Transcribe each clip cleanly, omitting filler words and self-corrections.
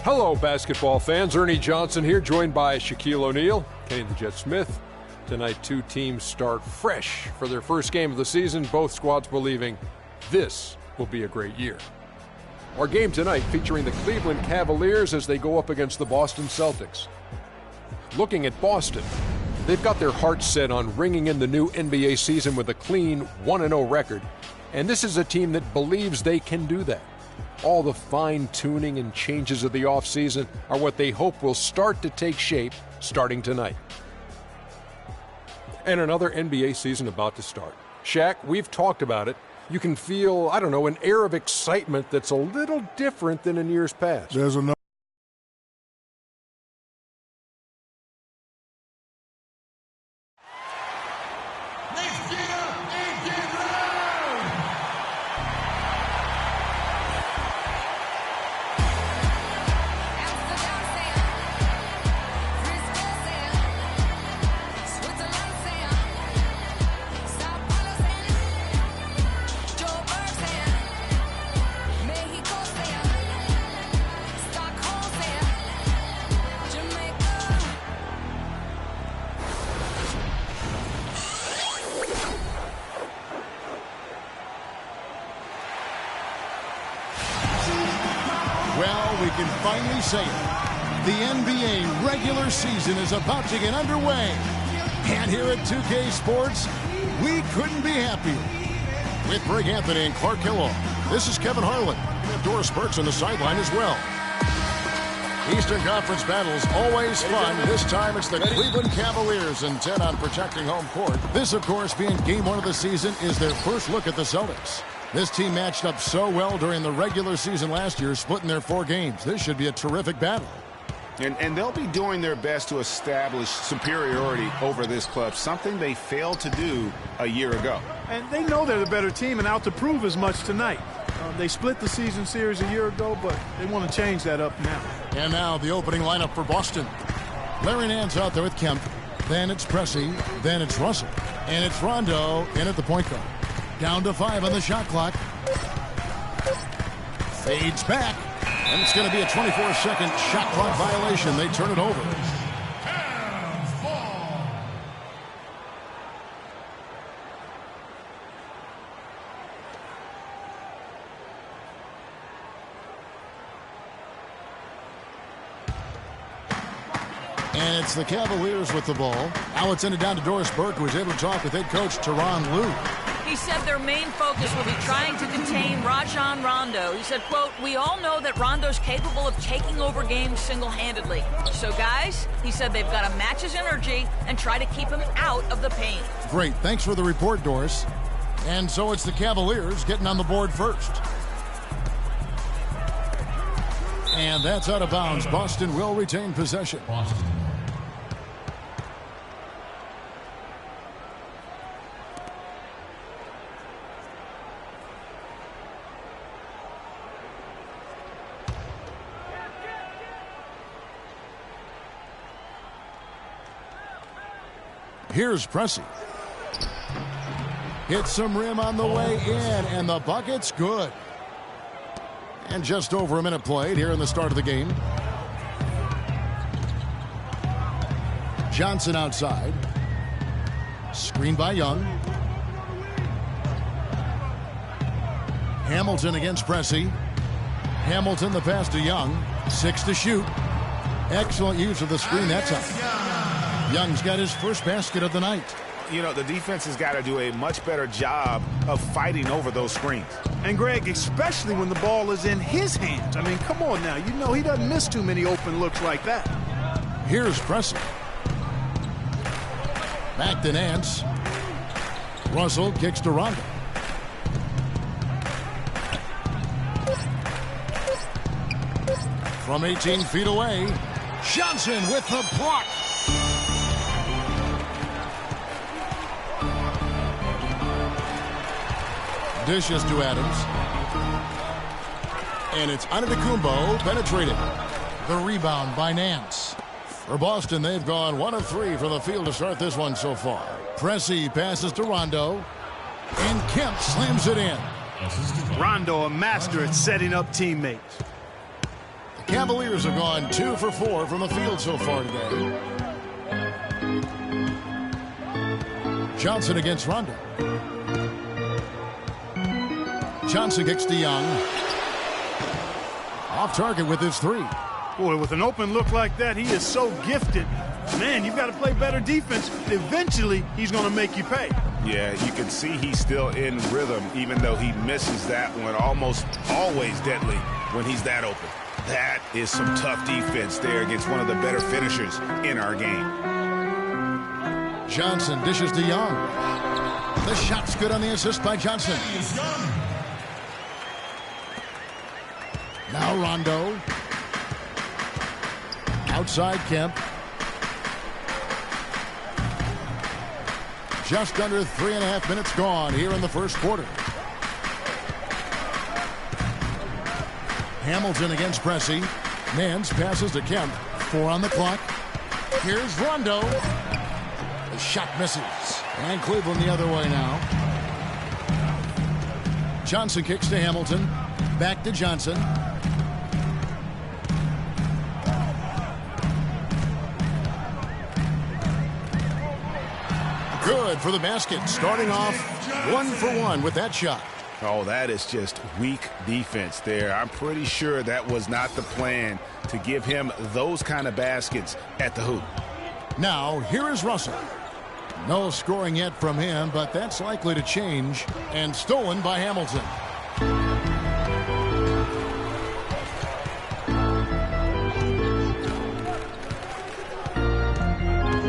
Hello, basketball fans. Ernie Johnson here, joined by Shaquille O'Neal, Kenny the Jet Smith. Tonight, two teams start fresh for their first game of the season, both squads believing this will be a great year. Our game tonight featuring the Cleveland Cavaliers as they go up against the Boston Celtics. Looking at Boston, they've got their hearts set on ringing in the new NBA season with a clean 1-0 record, and this is a team that believes they can do that. All the fine-tuning and changes of the offseason are what they hope will start to take shape starting tonight. And another NBA season about to start. Shaq, we've talked about it. You can feel, an air of excitement that's a little different than in years past. There's a we can finally say it. The NBA regular season is about to get underway. And here at 2K Sports, we couldn't be happier. With Greg Anthony and Clark Kellogg, this is Kevin Harlan. We have Doris Burks on the sideline as well. Eastern Conference battles always fun. This time it's the Cleveland Cavaliers intent on protecting home court. This, of course, being game one of the season, is their first look at the Celtics. This team matched up so well during the regular season last year, splitting their 4 games. This should be a terrific battle. And they'll be doing their best to establish superiority over this club, something they failed to do a year ago. And they know they're the better team and out to prove as much tonight. They split the season series a year ago, but they want to change that up now. And now the opening lineup for Boston. Larry Nance out there with Kemp. Then it's Pressey. Then it's Russell. And it's Rondo in at the point guard. Down to 5 on the shot clock. Fades back. And it's going to be a 24-second shot clock violation. They turn it over. And it's the Cavaliers with the ball. Now it's ended down to Doris Burke, who was able to talk with head coach Tyronn Lue. He said their main focus will be trying to contain Rajon Rondo. He said, quote, "We all know that Rondo's capable of taking over games single-handedly. So, guys," he said, "they've got to match his energy and try to keep him out of the paint." Great. Thanks for the report, Doris. And so it's the Cavaliers getting on the board first. And that's out of bounds. Boston will retain possession. Here's Pressey. Hits some rim on the way in, and the bucket's good. And just over a minute played here in the start of the game. Johnson outside. Screen by Young. Hamilton against Pressey. Hamilton the pass to Young. 6 to shoot. Excellent use of the screen that time. Young's got his first basket of the night. You know, the defense has got to do a much better job of fighting over those screens. And, Greg, especially when the ball is in his hands. I mean, come on now. You know he doesn't miss too many open looks like that. Here's Pressey. Back to Nance. Russell kicks to Rondo. From 18 feet away, Johnson with the block. Dishes to Adams. And it's Antetokounmpo penetrated. The rebound by Nance. For Boston, they've gone 1 of 3 from the field to start this one so far. Pressey passes to Rondo. And Kemp slams it in. Rondo, a master at setting up teammates. The Cavaliers have gone 2 for 4 from the field so far today. Johnson against Rondo. Johnson kicks to Young. Off target with his 3. Boy, with an open look like that, he is so gifted. Man, you've got to play better defense. Eventually, he's going to make you pay. Yeah, you can see he's still in rhythm, even though he misses that one. Almost always deadly when he's that open. That is some tough defense there against one of the better finishers in our game. Johnson dishes to Young. The shot's good on the assist by Johnson. Now Rondo. Outside Kemp. Just under 3.5 minutes gone here in the first quarter. Hamilton against Pressey. Nance passes to Kemp. 4 on the clock. Here's Rondo. The shot misses. And Cleveland the other way now. Johnson kicks to Hamilton. Back to Johnson. Good for the basket. Starting off 1 for 1 with that shot. Oh, that is just weak defense there. I'm pretty sure that was not the plan to give him those kind of baskets at the hoop. Now, here is Russell. No scoring yet from him, but that's likely to change. And stolen by Hamilton.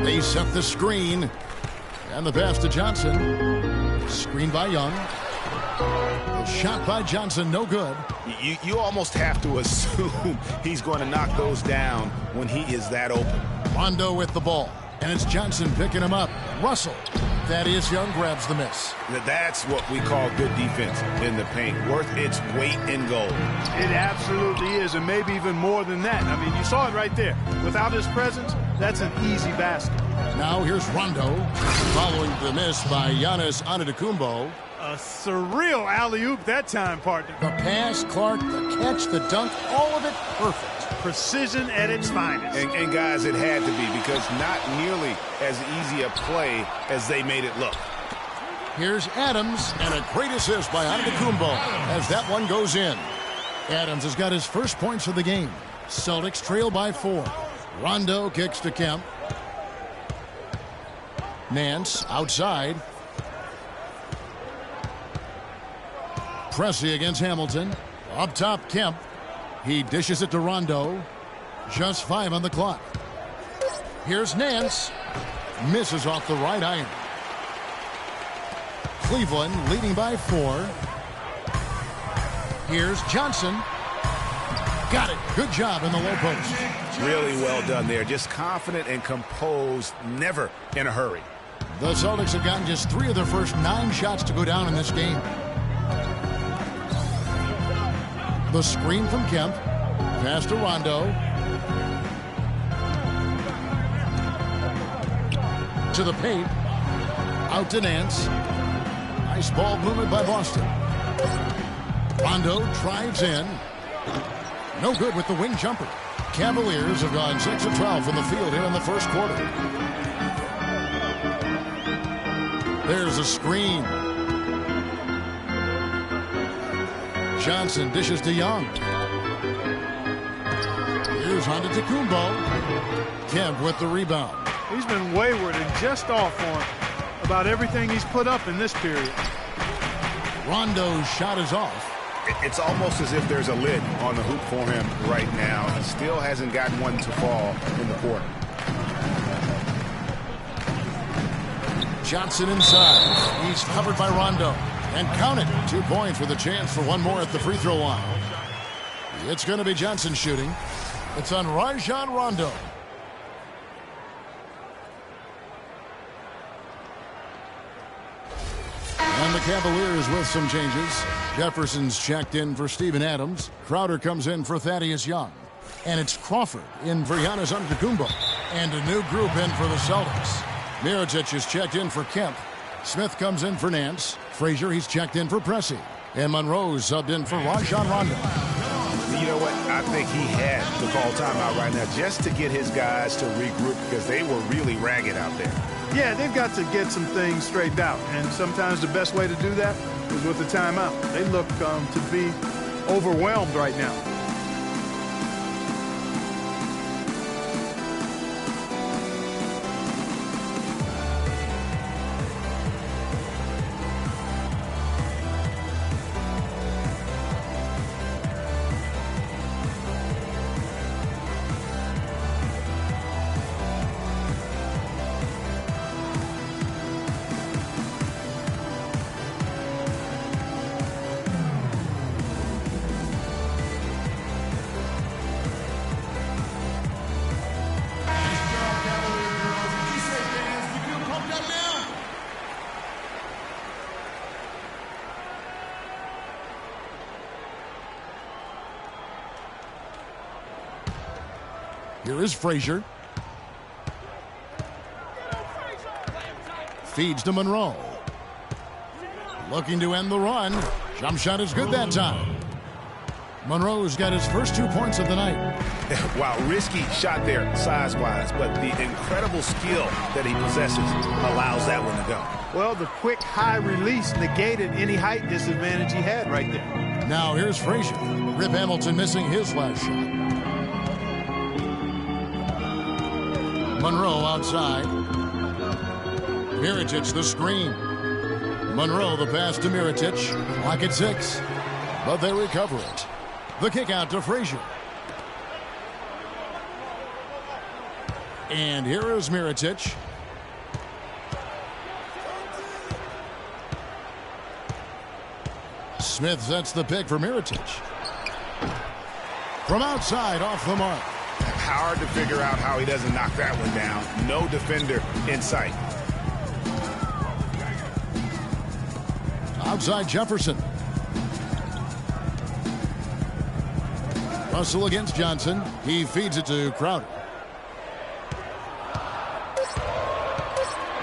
They set the screen. And the pass to Johnson. Screen by Young. The shot by Johnson, no good. You almost have to assume he's going to knock those down when he is that open. Rondo with the ball. And it's Johnson picking him up. Russell. Thaddeus Young grabs the miss. That's what we call good defense in the paint. Worth its weight in gold. It absolutely is, and maybe even more than that. I mean, you saw it right there. Without his presence, that's an easy basket. Now here's Rondo. Following the miss by Giannis Antetokounmpo. A surreal alley-oop that time, partner. The pass, Clark, the catch, the dunk, all of it perfect. Precision at its finest. And guys, it had to be, because not nearly as easy a play as they made it look. Here's Adams, and a great assist by Antetokounmpo as that one goes in. Adams has got his first points of the game. Celtics trail by 4. Rondo kicks to Kemp. Nance outside. Pressey against Hamilton. Up top, Kemp. He dishes it to Rondo. Just 5 on the clock. Here's Nance. Misses off the right iron. Cleveland leading by 4. Here's Johnson. Got it. Good job in the low post. Really well done there. Just confident and composed. Never in a hurry. The Celtics have gotten just 3 of their first 9 shots to go down in this game. The screen from Kemp. Pass to Rondo. To the paint. Out to Nance. Nice ball movement by Boston. Rondo drives in. No good with the wing jumper. Cavaliers have gone 6 of 12 from the field here in the first quarter. There's a screen. Johnson dishes to Young. Here's Antetokounmpo. Kemp with the rebound. He's been wayward and just off on about everything he's put up in this period. Rondo's shot is off. It's almost as if there's a lid on the hoop for him right now. He still hasn't gotten one to fall in the quarter. Johnson inside. He's covered by Rondo. And count it. 2 points with a chance for one more at the free throw line. It's going to be Johnson shooting. It's on Rajon Rondo. And the Cavaliers with some changes. Jefferson's checked in for Steven Adams. Crowder comes in for Thaddeus Young. And it's Crawford in for Giannis Antetokounmpo. And a new group in for the Celtics. Mirotic is checked in for Kemp. Smith comes in for Nance. Frazier, he's checked in for Pressey. And Monroe's subbed in for Rajon Rondo. You know what? I think he had to call timeout right now just to get his guys to regroup because they were really ragged out there. Yeah, they've got to get some things straightened out, and sometimes the best way to do that is with the timeout. They look to be overwhelmed right now. Here is Frazier. Feeds to Monroe. Looking to end the run. Jump shot is good that time. Monroe's got his first 2 points of the night. Wow, risky shot there size-wise, but the incredible skill that he possesses allows that one to go. Well, the quick high release negated any height disadvantage he had right there. Now here's Frazier. Rip Hamilton missing his last shot. Monroe outside. Mirotic the screen. Monroe the pass to Mirotic. Clock at 6. But they recover it. The kick out to Frazier. And here is Mirotic. Smith sets the pick for Mirotic. From outside, off the mark. Hard to figure out how he doesn't knock that one down. No defender in sight. Outside Jefferson. Russell against Johnson. He feeds it to Crowder.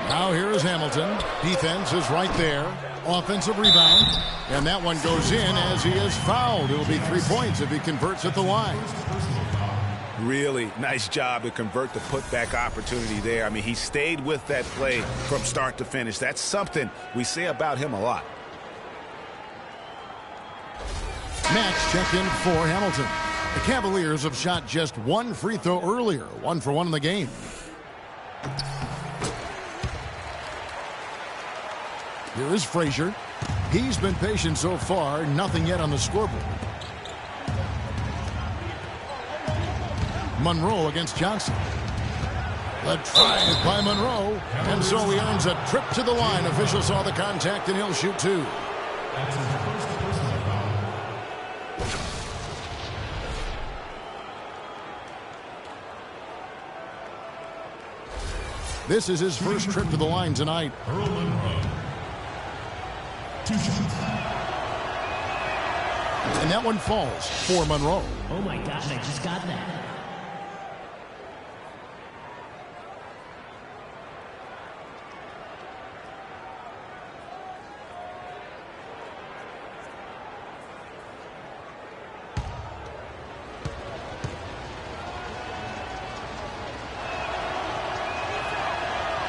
Now here is Hamilton. Defense is right there. Offensive rebound. And that one goes in as he is fouled. It'll be 3 points if he converts at the line. Really nice job to convert the putback opportunity there. I mean, he stayed with that play from start to finish. That's something we say about him a lot. Match check in for Hamilton. The Cavaliers have shot just one free throw earlier. 1 for 1 in the game. Here is Frazier. He's been patient so far. Nothing yet on the scoreboard. Monroe against Johnson. The drive by Monroe. And so he earns a trip to the line. Official saw the contact and he'll shoot 2. This is his first trip to the line tonight. Earl Monroe. 2 shots. And that one falls for Monroe. Oh my gosh, I just got that.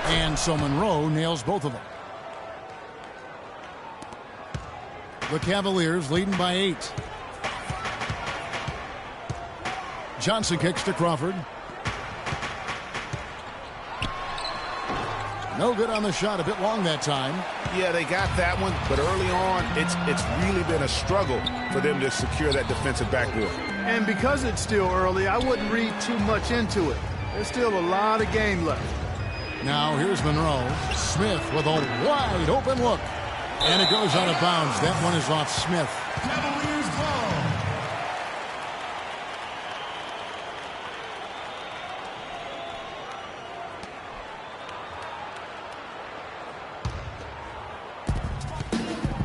And so Monroe nails both of them. The Cavaliers leading by 8. Johnson kicks to Crawford. No good on the shot. A bit long that time. Yeah, they got that one, but early on, it's really been a struggle for them to secure that defensive backboard. And because it's still early, I wouldn't read too much into it. There's still a lot of game left. Now here's Monroe. Smith with a wide open look. And it goes out of bounds. That one is off Smith. Cavaliers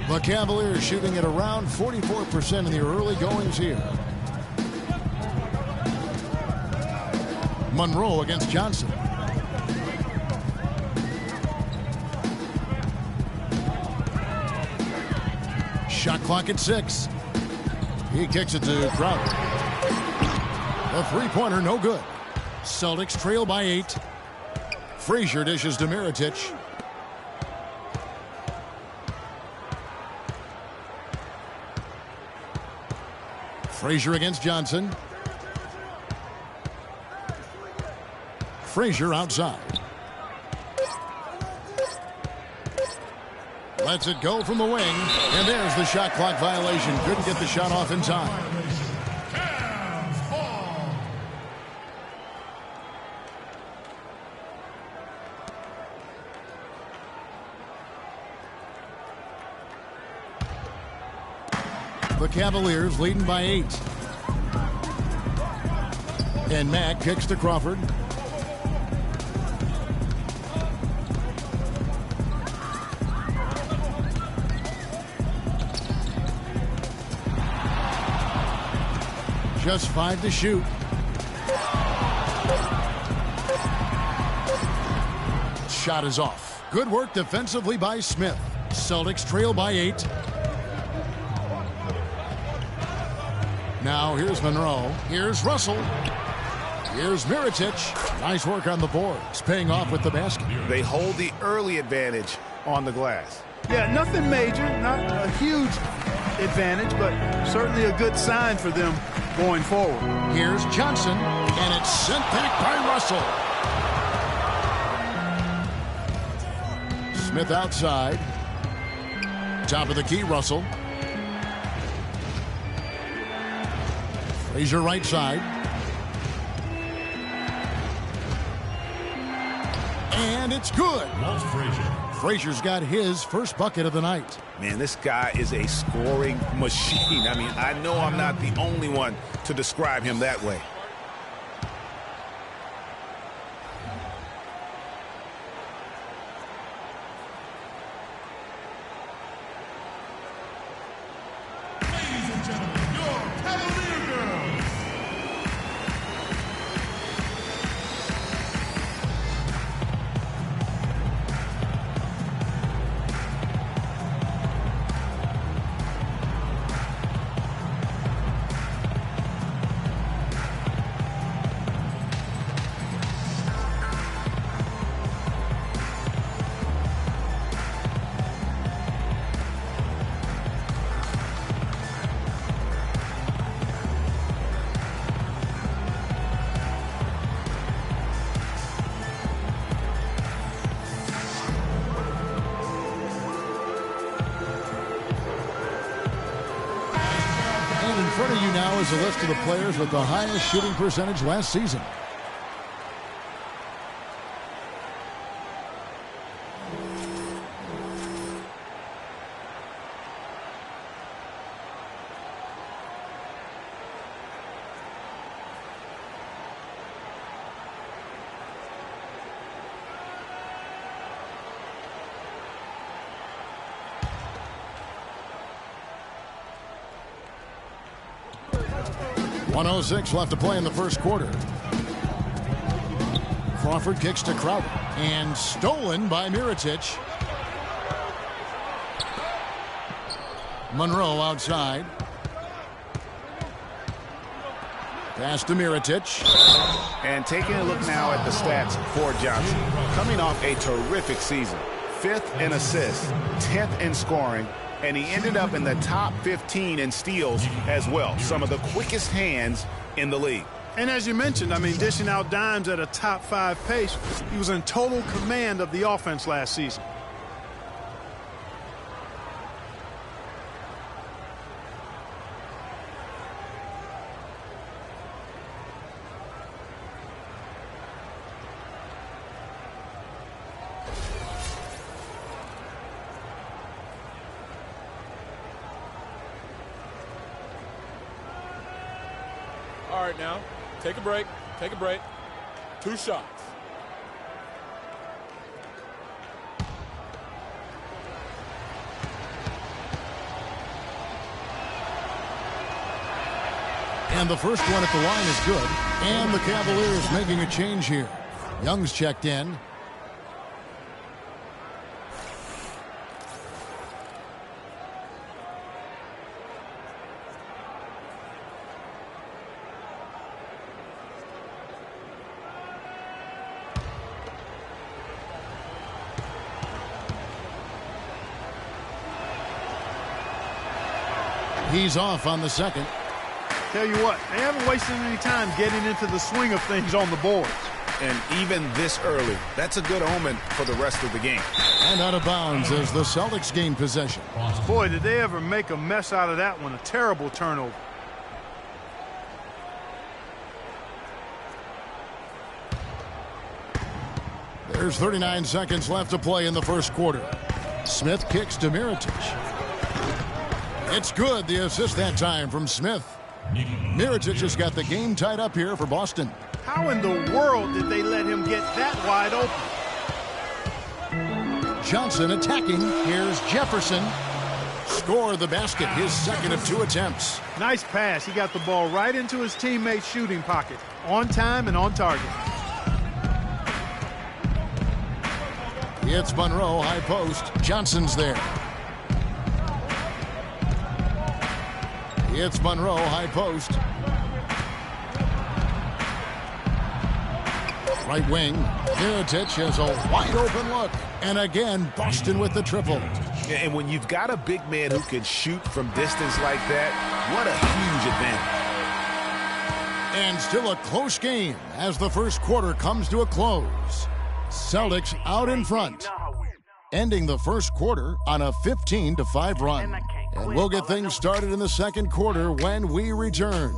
ball. The Cavaliers shooting at around 44% in the early goings here. Monroe against Johnson. Shot clock at 6. He kicks it to Crowder. The three-pointer, no good. Celtics trail by 8. Frazier dishes to Mirotic. Frazier against Johnson. Frazier outside. Lets it go from the wing. And there's the shot clock violation. Couldn't get the shot off in time. The Cavaliers leading by 8. And Mack kicks to Crawford. Just 5 to shoot. Shot is off. Good work defensively by Smith. Celtics trail by 8. Now here's Monroe. Here's Russell. Here's Mirotic. Nice work on the boards. Paying off with the basket. They hold the early advantage on the glass. Yeah, nothing major, not a huge advantage, but certainly a good sign for them going forward. Here's Johnson, and it's sent back by Russell. Smith outside. Top of the key, Russell. Frazier right side. And it's good. Walt Frazier. Frazier's got his first bucket of the night. Man, this guy is a scoring machine. I mean, I know I'm not the only one to describe him that way. Ladies and gentlemen, your Cavalier girls. In front of you now is a list of the players with the highest shooting percentage last season. .106 left to play in the first quarter. Crawford kicks to Crowder. And stolen by Mirotic. Monroe outside. Pass to Mirotic. And taking a look now at the stats for Johnson. Coming off a terrific season. 5th in assists, 10th in scoring, and he ended up in the top 15 in steals as well. Some of the quickest hands in the league. And as you mentioned, I mean, dishing out dimes at a top 5 pace, he was in total command of the offense last season. All right, now, take a break. Take a break. 2 shots. And the first one at the line is good. And the Cavaliers making a change here. Young's checked in. He's off on the second. Tell you what, they haven't wasted any time getting into the swing of things on the boards. And even this early, that's a good omen for the rest of the game. And out of bounds as the Celtics gain possession. Boy, did they ever make a mess out of that one. A terrible turnover. There's 39 seconds left to play in the first quarter. Smith kicks to Mirotic. It's good. The assist that time from Smith. Mirotic has got the game tied up here for Boston. How in the world did they let him get that wide open? Johnson attacking. Here's Jefferson. Score the basket, his second of 2 attempts. Nice pass. He got the ball right into his teammate's shooting pocket. On time and on target. It's Monroe, high post. Johnson's there. It's Monroe, high post. Right wing. Mirotic has a wide open look. And again, Boston with the triple. And when you've got a big man who can shoot from distance like that, what a huge advantage. And still a close game as the first quarter comes to a close. Celtics out in front, ending the first quarter on a 15-5 run. And we'll get things started in the second quarter when we return.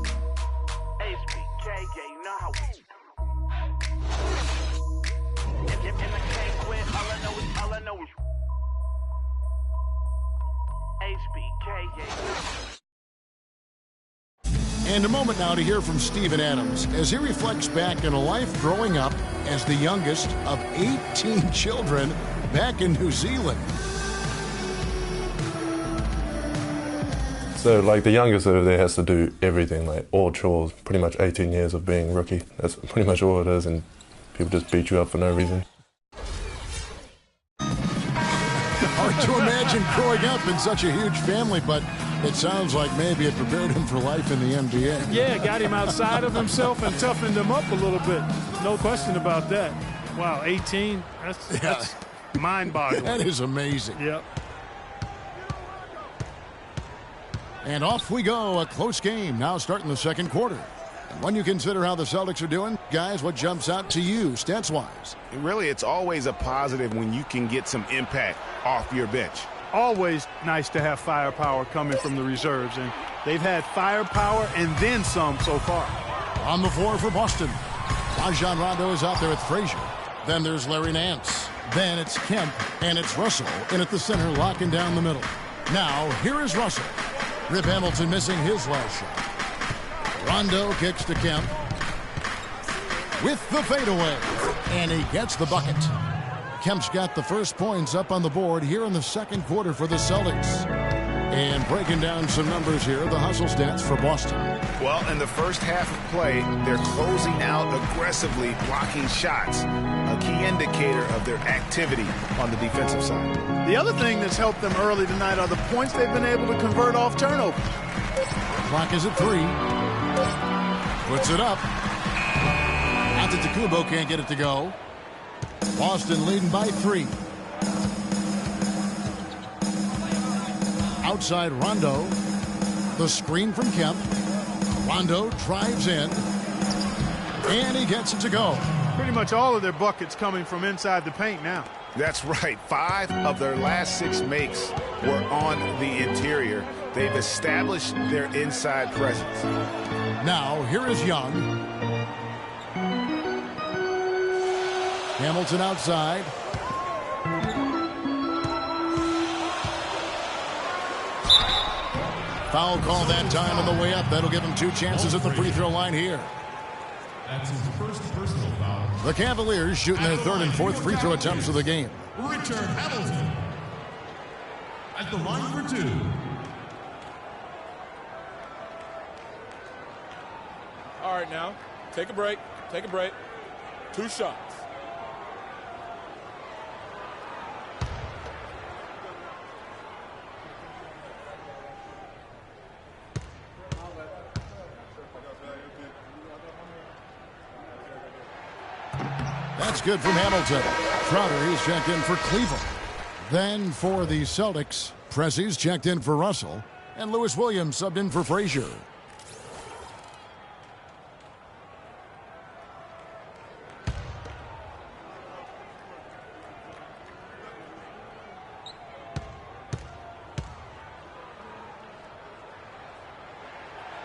And a moment now to hear from Steven Adams as he reflects back on a life growing up as the youngest of 18 children back in New Zealand. So, like, the youngest over there has to do everything, like all chores, pretty much 18 years of being rookie. That's pretty much all it is, and people just beat you up for no reason. Hard to imagine growing up in such a huge family, but it sounds like maybe it prepared him for life in the NBA. Yeah, got him outside of himself and toughened him up a little bit. No question about that. Wow, 18? That's mind-boggling. That is amazing. Yep. And off we go, a close game now starting the second quarter. And when you consider how the Celtics are doing, guys, what jumps out to you stats-wise? Really, it's always a positive when you can get some impact off your bench. Always nice to have firepower coming from the reserves, and they've had firepower and then some so far. On the floor for Boston, Rajon Rondo is out there with Frazier. Then there's Larry Nance. Then it's Kemp, and it's Russell in at the center, locking down the middle. Now, here is Russell. Rip Hamilton missing his last shot. Rondo kicks to Kemp with the fadeaway, and he gets the bucket. Kemp's got the first points up on the board here in the second quarter for the Celtics. And breaking down some numbers here, the hustle stats for Boston. Well, in the first half of play, they're closing out aggressively, blocking shots, a key indicator of their activity on the defensive side. The other thing that's helped them early tonight are the points they've been able to convert off turnover. Clock is at 3. Puts it up. Antetokounmpo can't get it to go. Boston leading by 3. Outside Rondo. The screen from Kemp. Rondo drives in. And he gets it to go. Pretty much all of their buckets coming from inside the paint now. That's right. 5 of their last 6 makes were on the interior. They've established their inside presence. Now, here is Young. Hamilton outside. Foul call that time on the way up. That'll give him 2 chances at the free throw line here. That's his first personal foul. The Cavaliers shooting their 3rd and 4th free throw attempts of the game. Richard Hamilton at the line for 2. All right, now, take a break. Take a break. 2 shots. That's good from Hamilton. Crowder, he's checked in for Cleveland. Then for the Celtics, Pressey's checked in for Russell. And Lewis Williams subbed in for Frazier.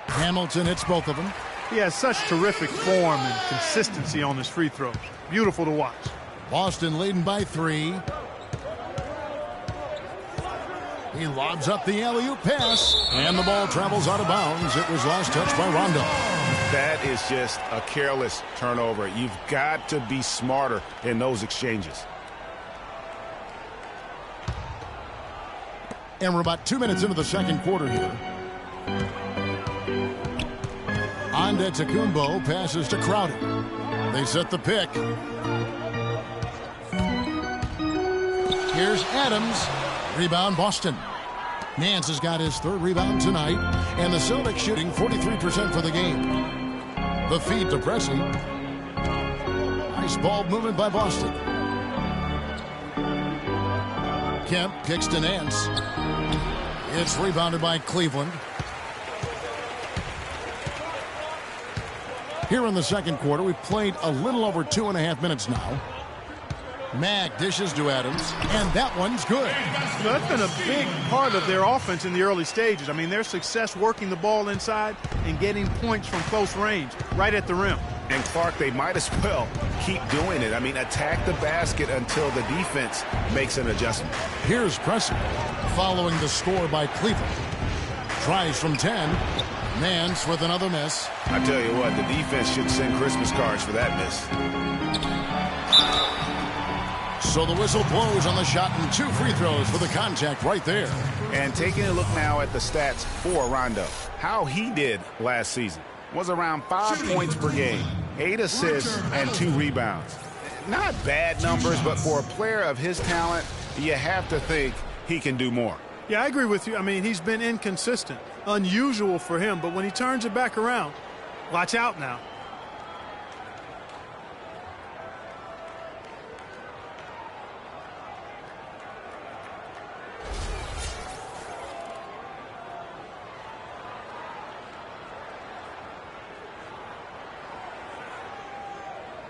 Hamilton hits both of them. He has such terrific form and consistency on his free throws. Beautiful to watch. Boston leading by 3. He lobs up the alley-oop pass, and the ball travels out of bounds. It was last touched by Rondo. That is just a careless turnover. You've got to be smarter in those exchanges. And we're about 2 minutes into the second quarter here. Antetokounmpo passes to Crowder. They set the pick. Here's Adams. Rebound Boston. Nance has got his 3rd rebound tonight. And the Celtics shooting 43% for the game. The feed to Pressey. Nice ball movement by Boston. Kemp kicks to Nance. It's rebounded by Cleveland. Here in the second quarter, we've played a little over 2.5 minutes now. Mack dishes to Adams, and that one's good. That's been a big part of their offense in the early stages. I mean, their success working the ball inside and getting points from close range, right at the rim. And Clark, they might as well keep doing it. I mean, attack the basket until the defense makes an adjustment. Here's Pressey, following the score by Cleveland. Tries from 10. Nance with another miss. I tell you what, the defense should send Christmas cards for that miss. So the whistle blows on the shot and 2 free throws for the contact right there. And taking a look now at the stats for Rondo. How he did last season was around 5 points per game, 8 assists, and 2 rebounds. Not bad numbers, but for a player of his talent, you have to think he can do more. Yeah, I agree with you. I mean, he's been inconsistent. Unusual for him, but when he turns it back around, watch out now.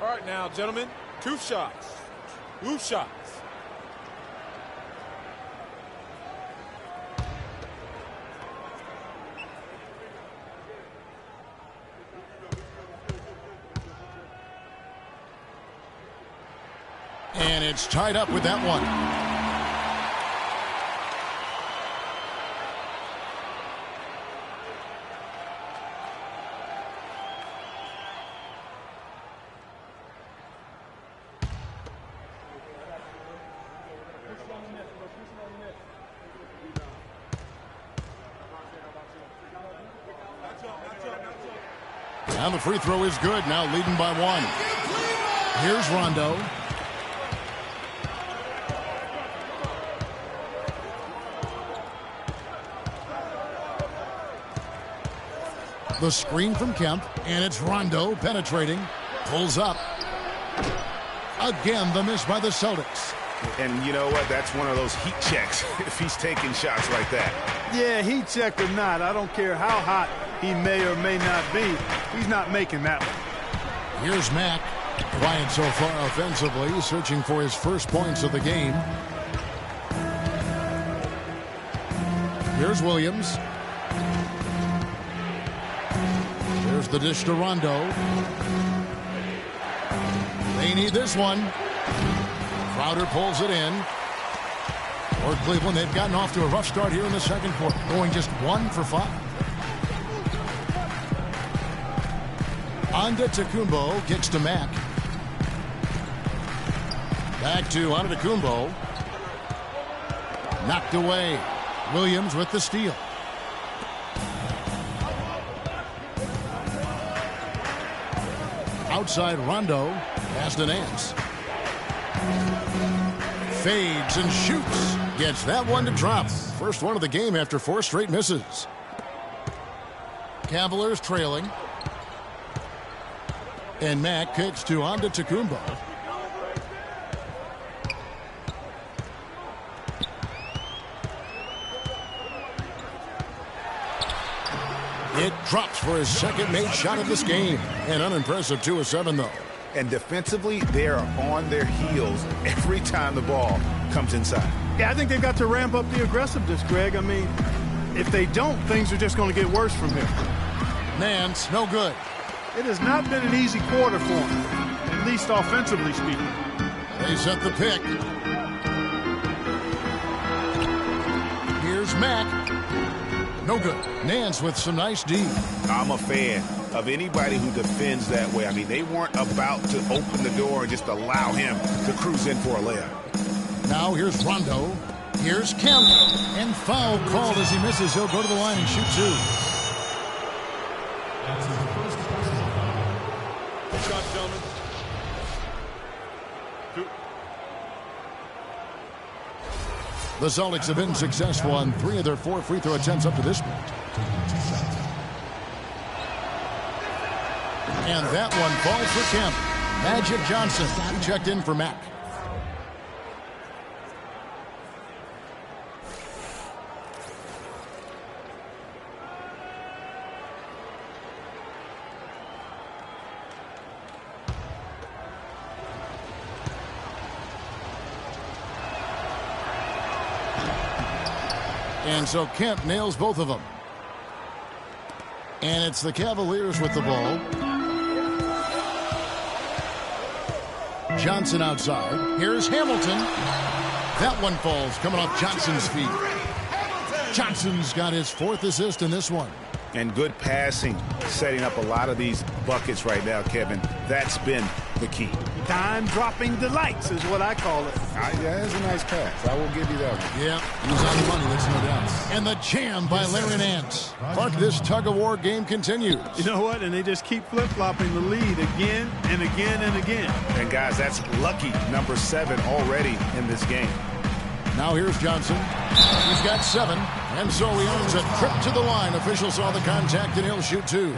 All right now, gentlemen, 2 shots. 2 shots. And it's tied up with that one. Now the free throw is good. Now leading by 1. Here's Rondo. The screen from Kemp, and it's Rondo penetrating, pulls up. Again, the miss by the Celtics. And you know what? That's one of those heat checks if he's taking shots like that. Yeah, heat check or not, I don't care how hot he may or may not be. He's not making that one. Here's Mack. Quiet so far offensively, searching for his first points of the game. Here's Williams. There's the dish to Rondo. They need this one. Crowder pulls it in. For Cleveland, they've gotten off to a rough start here in the second quarter, going just 1 for 5. Antetokounmpo kicks to Mack. Back to Antetokounmpo. Knocked away. Williams with the steal. Outside Rondo. Pass to Nance. Fades and shoots. Gets that one to drop. First one of the game after 4 straight misses. Cavaliers trailing. And Mack kicks to Antetokounmpo. It drops for his second made shot of this game. An unimpressive 2 of 7, though. And defensively, they are on their heels every time the ball comes inside. Yeah, I think they've got to ramp up the aggressiveness, Greg. I mean, if they don't, things are just going to get worse from here. Nance, no good. It has not been an easy quarter for him, at least offensively speaking. They set the pick. Here's Mack. No good. Nance with some nice D. I'm a fan of anybody who defends that way. I mean, they weren't about to open the door and just allow him to cruise in for a layup. Now here's Rondo. Here's Kemp. And foul called as he misses. He'll go to the line and shoot 2. Good shot, gentlemen. 2. The Celtics have been successful on 3 of their 4 free throw attempts up to this point. And that one falls for Kemp. Magic Johnson, he checked in for Mack. And so Kemp nails both of them. And it's the Cavaliers with the ball. Johnson outside. Here's Hamilton. That one falls, coming off Johnson's feet. Johnson's got his 4th assist in this one. And good passing, setting up a lot of these buckets right now, Kevin. That's been the key. Time-dropping delights is what I call it. Yeah, that's a nice pass. I will give you that one. Yeah, he's on the money, that's no doubt. And the jam by Larry Nance. Clark, this tug-of-war game continues. You know what? And they just keep flip-flopping the lead again and again and again. And, guys, that's lucky number 7 already in this game. Now here's Johnson. He's got 7, and so he earns a trip to the line. Official saw the contact, and he'll shoot 2.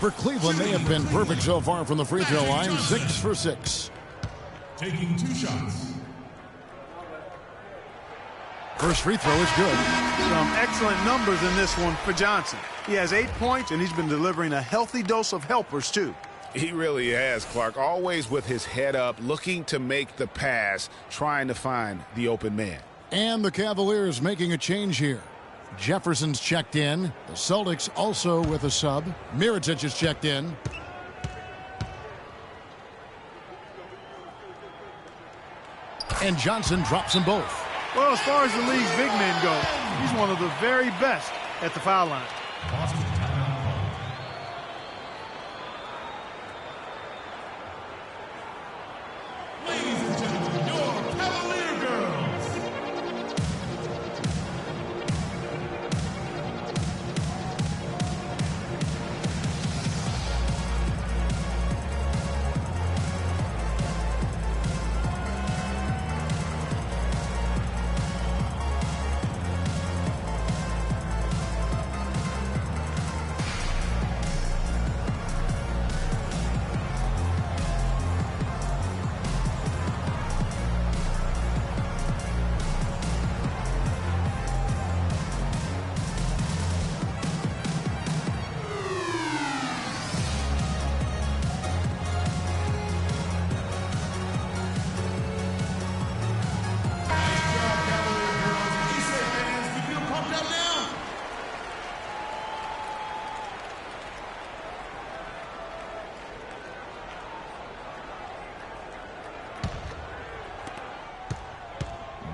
For Cleveland, they have been perfect so far from the free throw line, 6 for 6. Taking 2 shots. First free throw is good. Some excellent numbers in this one for Johnson. He has 8 points, and he's been delivering a healthy dose of helpers, too. He really has, Clark. Always with his head up, looking to make the pass, trying to find the open man. And the Cavaliers making a change here. Jefferson's checked in. The Celtics also with a sub. Mirotic is checked in. And Johnson drops them both. Well, as far as the league's big men go, he's one of the very best at the foul line. Boston timeout call. Ladies and gentlemen, your Cavalier girls.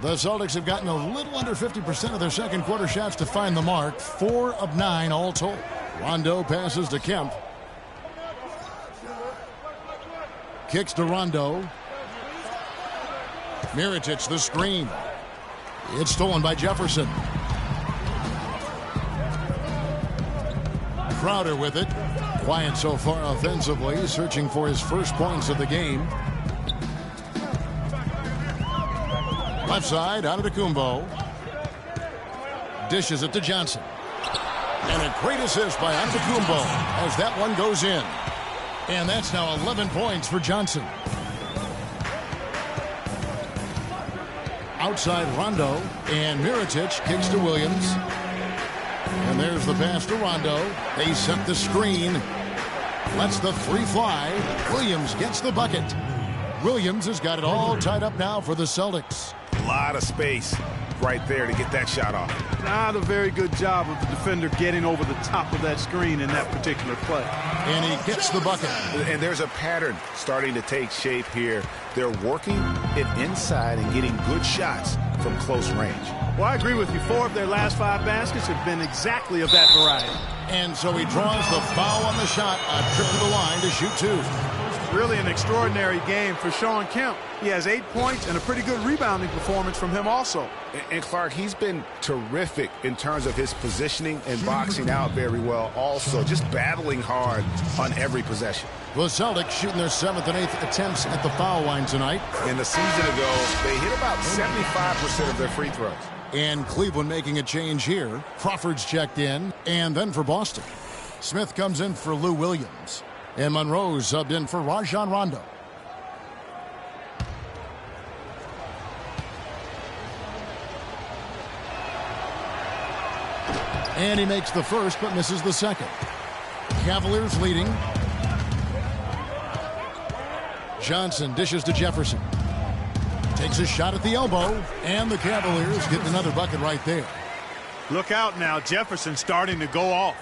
The Celtics have gotten a little under 50% of their second quarter shots to find the mark. 4 of 9 all told. Rondo passes to Kemp. Kicks to Rondo. Mirotic the screen. It's stolen by Jefferson. Crowder with it. Quiet so far offensively, searching for his first points of the game. Left side, out of Antetokounmpo. Dishes it to Johnson. And a great assist by Antetokounmpo as that one goes in. And that's now 11 points for Johnson. Outside Rondo, and Mirotic kicks to Williams. And there's the pass to Rondo. They set the screen. Lets the three fly. Williams gets the bucket. Williams has got it all tied up now for the Celtics. A lot of space right there to get that shot off. Not a very good job of the defender getting over the top of that screen in that particular play. And he gets the bucket. And there's a pattern starting to take shape here. They're working it inside and getting good shots from close range. Well, I agree with you. 4 of their last 5 baskets have been exactly of that variety. And so he draws the foul on the shot. A trip to the line to shoot 2. Really an extraordinary game for Shawn Kemp. He has 8 points and a pretty good rebounding performance from him also. And Clark, he's been terrific in terms of his positioning and boxing out very well also, just battling hard on every possession. The Celtics shooting their 7th and 8th attempts at the foul line tonight. In the season ago, they hit about 75% of their free throws. And Cleveland making a change here. Crawford's checked in. And then for Boston, Smith comes in for Lou Williams. And Monroe subbed in for Rajon Rondo. And he makes the first but misses the second. Cavaliers leading. Johnson dishes to Jefferson. Takes a shot at the elbow. And the Cavaliers get another bucket right there. Look out now. Jefferson starting to go off.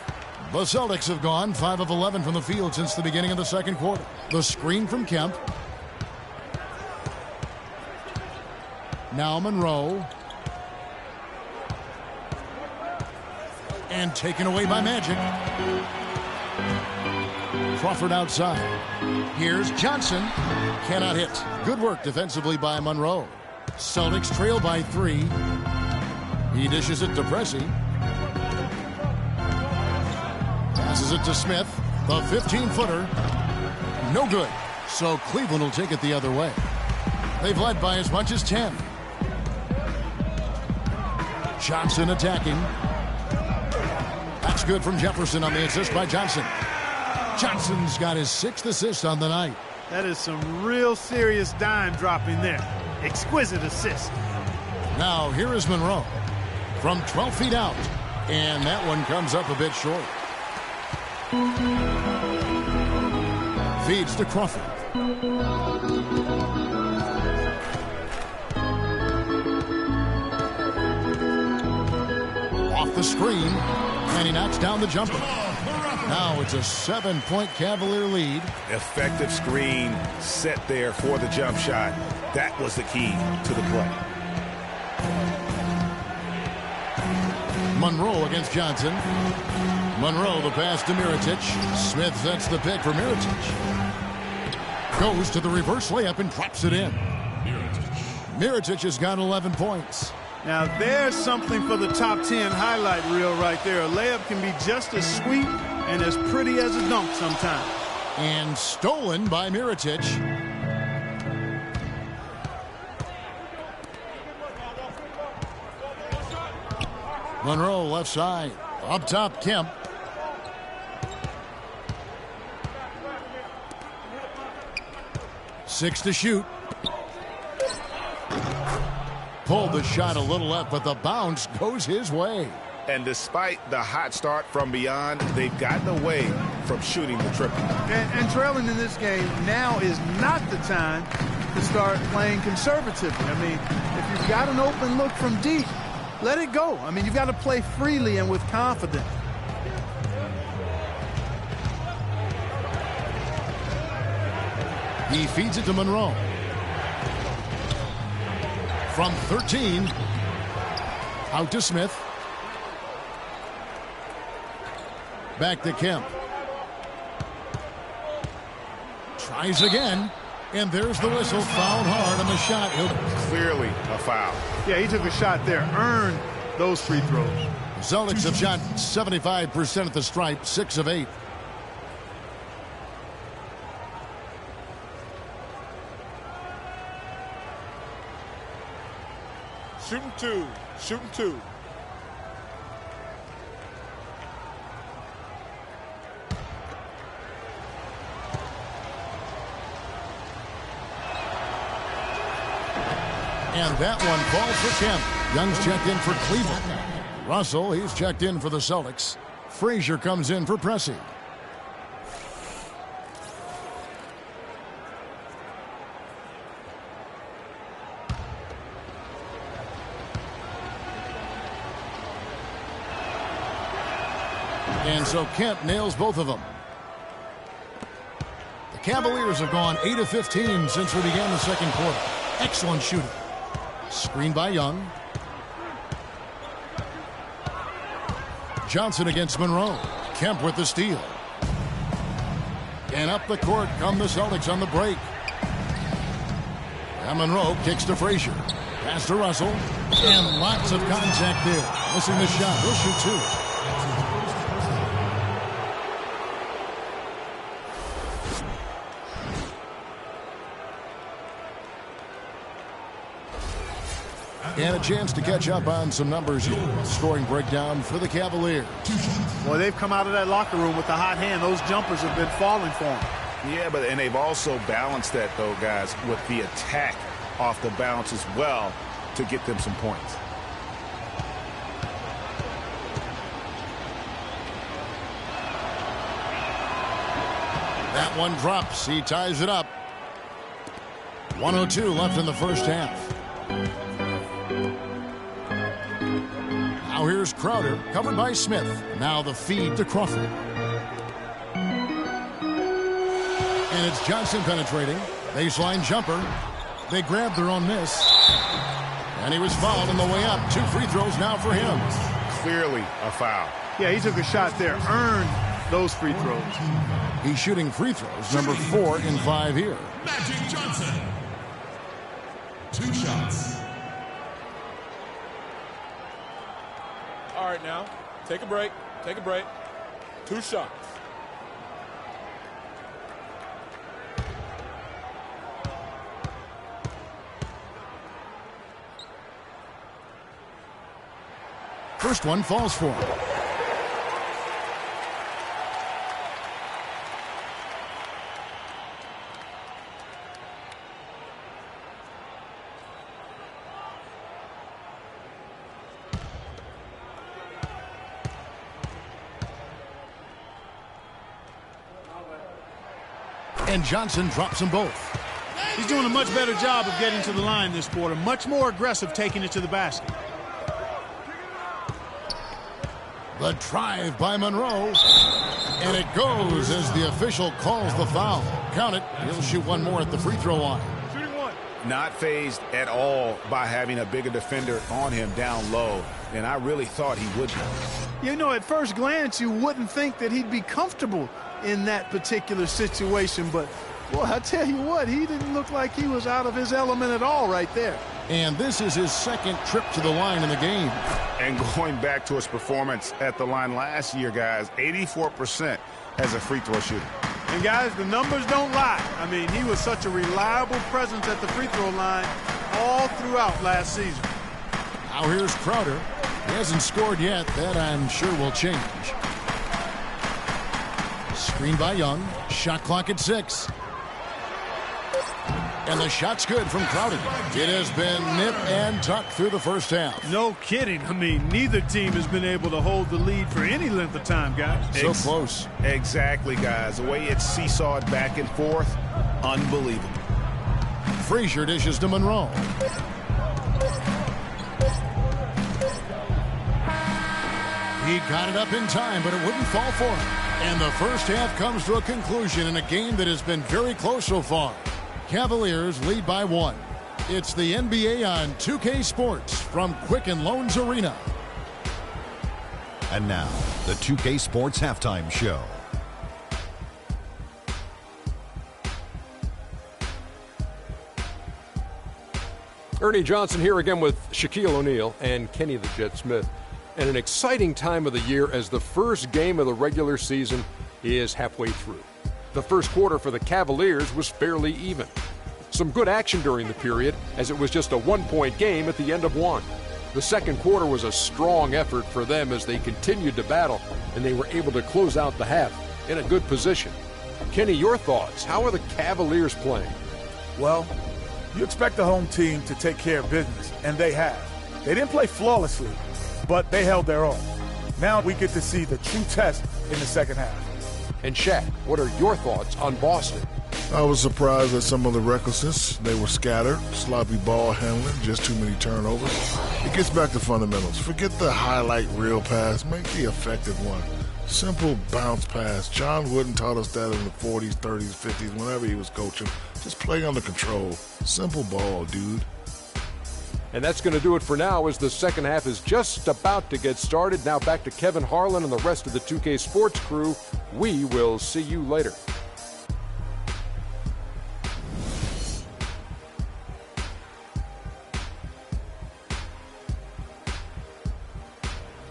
The Celtics have gone 5 of 11 from the field since the beginning of the second quarter. The screen from Kemp. Now Monroe. And taken away by Magic. Crawford outside. Here's Johnson. Cannot hit. Good work defensively by Monroe. Celtics trail by 3. He dishes it to Pressey. Passes it to Smith. The 15-footer. No good. So Cleveland will take it the other way. They've led by as much as 10. Johnson attacking. That's good from Jefferson on the assist by Johnson. Johnson's got his 6th assist on the night. That is some real serious dime dropping there. Exquisite assist. Now here is Monroe from 12 feet out. And that one comes up a bit short. Feeds to Crawford. Off the screen, and he knocks down the jumper. Now it's a 7-point Cavalier lead. Effective screen set there for the jump shot. That was the key to the play. Monroe against Johnson. Monroe the pass to Mirotic. Smith sets the pick for Mirotic. Goes to the reverse layup and drops it in. Mirotic has got 11 points. Now there's something for the top 10 highlight reel right there. A layup can be just as sweet and as pretty as a dunk sometimes. And stolen by Mirotic. Monroe left side. Up top, Kemp. Six to shoot. Pulled the shot a little left, but the bounce goes his way. And despite the hot start from beyond, they've gotten away from shooting the triple. And trailing in this game, now is not the time to start playing conservatively. I mean, if you've got an open look from deep, let it go. I mean, you've got to play freely and with confidence. He feeds it to Monroe. From 13, out to Smith. Back to Kemp. Tries again. And there's the whistle. Fouled hard on the shot. Clearly a foul. Yeah, he took a shot there. Earned those free throws. Celtics have shot 75% at the stripe. 6 of 8. Shooting 2. Shooting 2. And that one falls for Kemp. Young's checked in for Cleveland. Russell, he's checked in for the Celtics. Frazier comes in for Pressey. And so Kemp nails both of them. The Cavaliers have gone 8 of 15 since we began the second quarter. Excellent shooting. Screen by Young. Johnson against Monroe. Kemp with the steal. And up the court come the Celtics on the break. And Monroe kicks to Frazier. Pass to Russell. And lots of contact there. Missing the shot. He'll shoot two. And a chance to catch up on some numbers here. Scoring breakdown for the Cavaliers. Well, they've come out of that locker room with the hot hand. Those jumpers have been falling for them. Yeah, and they've also balanced that, though, guys, with the attack off the bounce as well to get them some points. That one drops. He ties it up. 1:02 left in the first half. Now here's Crowder, covered by Smith. Now the feed to Crawford. And it's Johnson penetrating. Baseline jumper. They grabbed their own miss. And he was fouled on the way up. 2 free throws now for him. Clearly a foul. Yeah, he took a shot there. Earned those free throws. He's shooting free throws, number 4 in 5 here. Magic Johnson. 2 shots. All right, now, take a break. Take a break. 2 shots. First one falls for him. And Johnson drops them both. He's doing a much better job of getting to the line this quarter. Much more aggressive taking it to the basket. The drive by Monroe. And it goes as the official calls the foul. Count it. He'll shoot one more at the free throw line. Not fazed at all by having a bigger defender on him down low. And I really thought he would be. You know, at first glance, you wouldn't think that he'd be comfortable in that particular situation. But, boy, I tell you what, he didn't look like he was out of his element at all right there. And this is his second trip to the line in the game. And going back to his performance at the line last year, guys, 84% as a free throw shooter. And, guys, the numbers don't lie. I mean, he was such a reliable presence at the free throw line all throughout last season. Now here's Crowder. He hasn't scored yet. That, I'm sure, will change. Screen by Young. Shot clock at 6. And the shot's good from Crowder. It has been nip and tuck through the first half. No kidding. I mean, neither team has been able to hold the lead for any length of time, guys. So close. Exactly, guys. The way it's seesawed back and forth, unbelievable. Frazier dishes to Monroe. He got it up in time, but it wouldn't fall for him. And the first half comes to a conclusion in a game that has been very close so far. Cavaliers lead by 1. It's the NBA on 2K Sports from Quicken Loans Arena. And now, the 2K Sports Halftime Show. Ernie Johnson here again with Shaquille O'Neal and Kenny the Jet Smith. And an exciting time of the year as the first game of the regular season is halfway through. The first quarter for the Cavaliers was fairly even. Some good action during the period, as it was just a 1-point game at the end of one. The second quarter was a strong effort for them as they continued to battle, and they were able to close out the half in a good position. Kenny, your thoughts? How are the Cavaliers playing? Well, You expect the home team to take care of business, and they have. They didn't play flawlessly, but they held their own. Now we get to see the true test in the second half. And Shaq, what are your thoughts on Boston? I was surprised at some of the recklessness. They were scattered, sloppy ball handling, just too many turnovers. It gets back to fundamentals. Forget the highlight reel pass. Make the effective one. Simple bounce pass. John Wooden taught us that in the 40s, 30s, 50s, whenever he was coaching. Just play under control. Simple ball, dude. And that's going to do it for now as the second half is just about to get started. Now back to Kevin Harlan and the rest of the 2K Sports crew. We will see you later.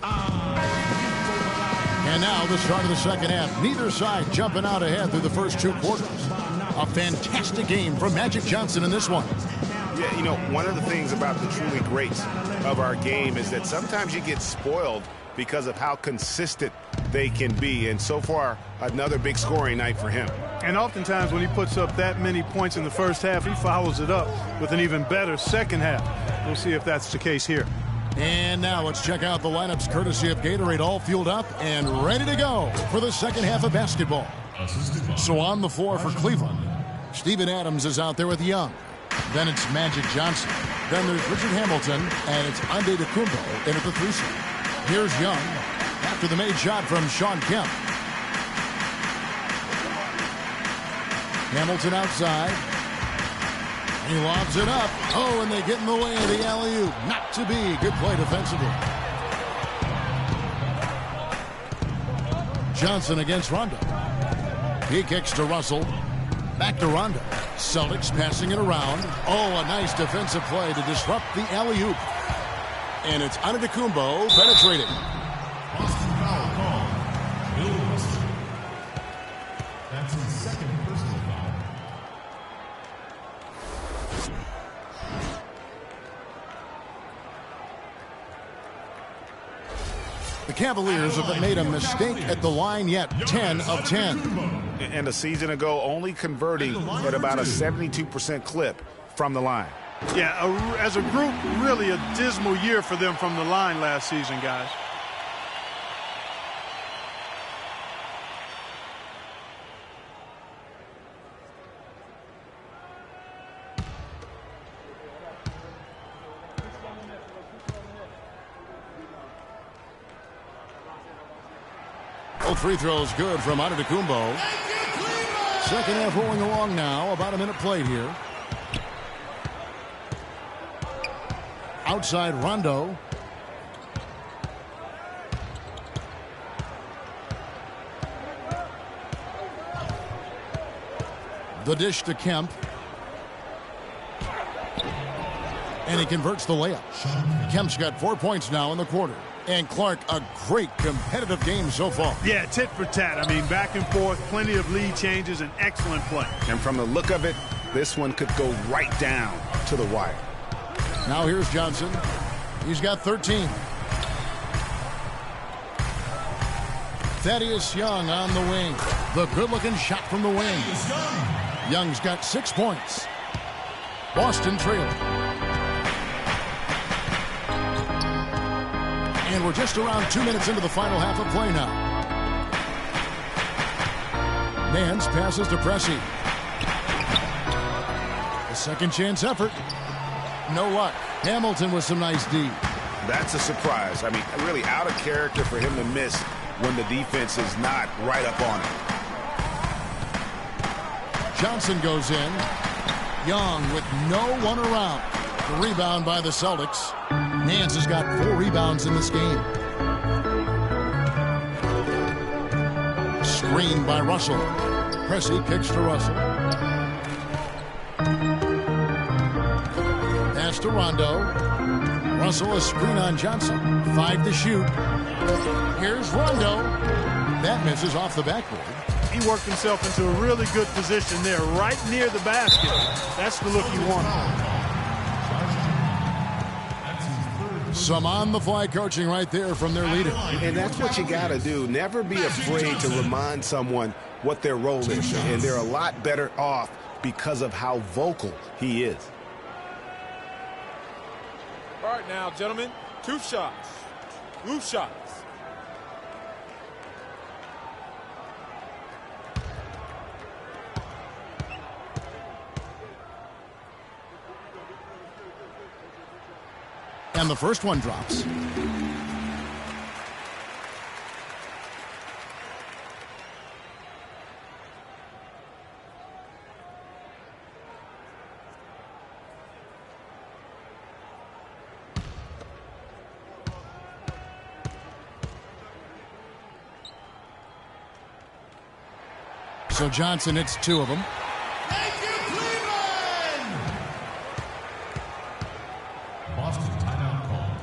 And now the start of the second half. Neither side jumping out ahead through the first two quarters. A fantastic game from Magic Johnson in this one. Yeah, you know, one of the things about the truly greats of our game is that sometimes you get spoiled because of how consistent they can be. And so far, another big scoring night for him. And oftentimes when he puts up that many points in the first half, he follows it up with an even better second half. We'll see if that's the case here. And now let's check out the lineups courtesy of Gatorade, all fueled up and ready to go for the second half of basketball. So on the floor for Cleveland, Steven Adams is out there with Young. Then it's Magic Johnson. Then there's Richard Hamilton, and it's Antetokounmpo in at the 3 seed. Here's Young after the made shot from Shawn Kemp. Hamilton outside. He lobs it up. Oh, and they get in the way of the alley-oop. Not to be. Good play defensively. Johnson against Rondo. He kicks to Russell. Back to Rondo. Celtics passing it around. Oh, a nice defensive play to disrupt the alley-oop. And it's Antetokounmpo penetrating. Boston foul call. Bill Russell. That's his second personal foul. The Cavaliers have made a mistake at the line yet. 10 of 10. And a season ago, only converting at about a 72% clip from the line. Yeah, as a group, really a dismal year for them from the line last season, guys. Both free throws good from Antetokounmpo. Second half rolling along now. About a minute played here. Outside Rondo. The dish to Kemp. And he converts the layup. Kemp's got 4 points now in the quarter. And Clark, a great competitive game so far. Yeah, tit for tat. I mean, back and forth, plenty of lead changes, and excellent play. And from the look of it, this one could go right down to the wire. Now here's Johnson. He's got 13. Thaddeus Young on the wing. The good-looking shot from the wing. Young's got 6 points. Boston trailing. And we're just around 2 minutes into the final half of play now. Nance passes to Pressey. A second chance effort. No luck. Hamilton with some nice D. That's a surprise. I mean, really out of character for him to miss when the defense is not right up on him. Johnson goes in. Young with no one around. The rebound by the Celtics. Nance has got 4 rebounds in this game. Screen by Russell. Pressey kicks to Russell. Pass to Rondo. Russell a screen on Johnson. 5 to shoot. Here's Rondo. That misses off the backboard. He worked himself into a really good position there, right near the basket. That's the look he wanted. Some on-the-fly coaching right there from their leader. And that's what you got to do. Never be afraid to remind someone what their role is. And they're a lot better off because of how vocal he is. All right, now, gentlemen, 2 shots. Loose shots. And the first one drops. So Johnson hits 2 of them. Thank you, Cleveland! Boston timeout call.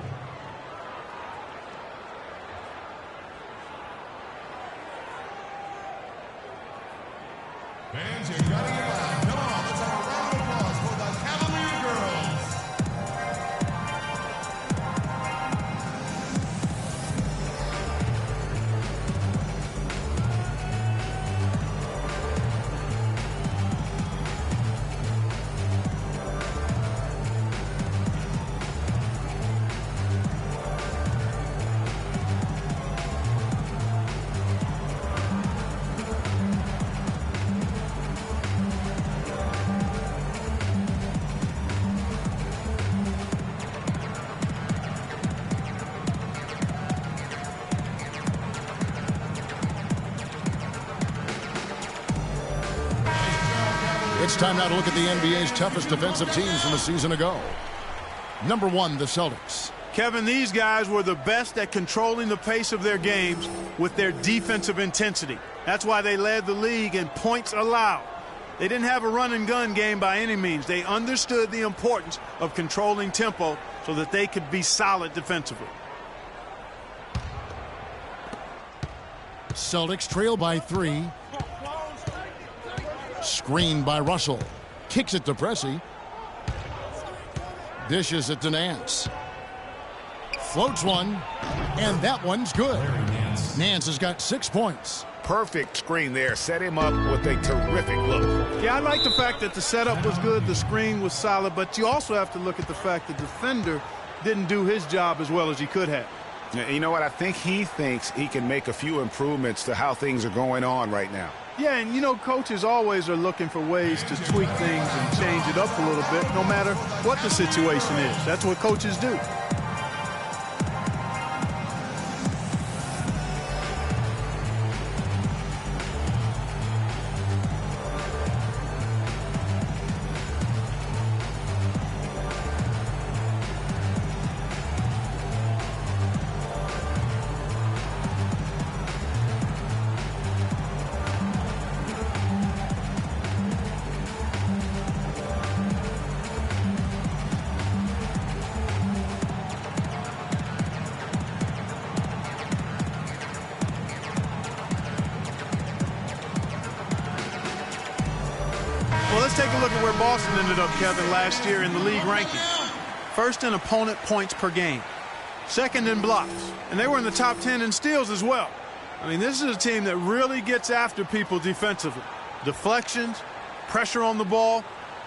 Fans, you gotta get loud. Come on, let's have a round of applause for the Cavalier girls. It's time now to look at the NBA's toughest defensive teams from a season ago. Number 1, the Celtics. Kevin, these guys were the best at controlling the pace of their games with their defensive intensity. That's why they led the league in points allowed. They didn't have a run-and-gun game by any means. They understood the importance of controlling tempo so that they could be solid defensively. Celtics trail by 3. Screen by Russell. Kicks it to Pressey. Dishes it to Nance. Floats one. And that one's good. Nance has got 6 points. Perfect screen there. Set him up with a terrific look. Yeah, I like the fact that the setup was good, the screen was solid, but you also have to look at the fact the defender didn't do his job as well as he could have. You know what? I think he thinks he can make a few improvements to how things are going on right now. Yeah, and you know, coaches always are looking for ways to tweak things and change it up a little bit, no matter what the situation is. That's what coaches do. Well, let's take a look at where Boston ended up, Kevin, last year in the league rankings. First in opponent points per game. Second in blocks. And they were in the top 10 in steals as well. I mean, this is a team that really gets after people defensively. Deflections, pressure on the ball,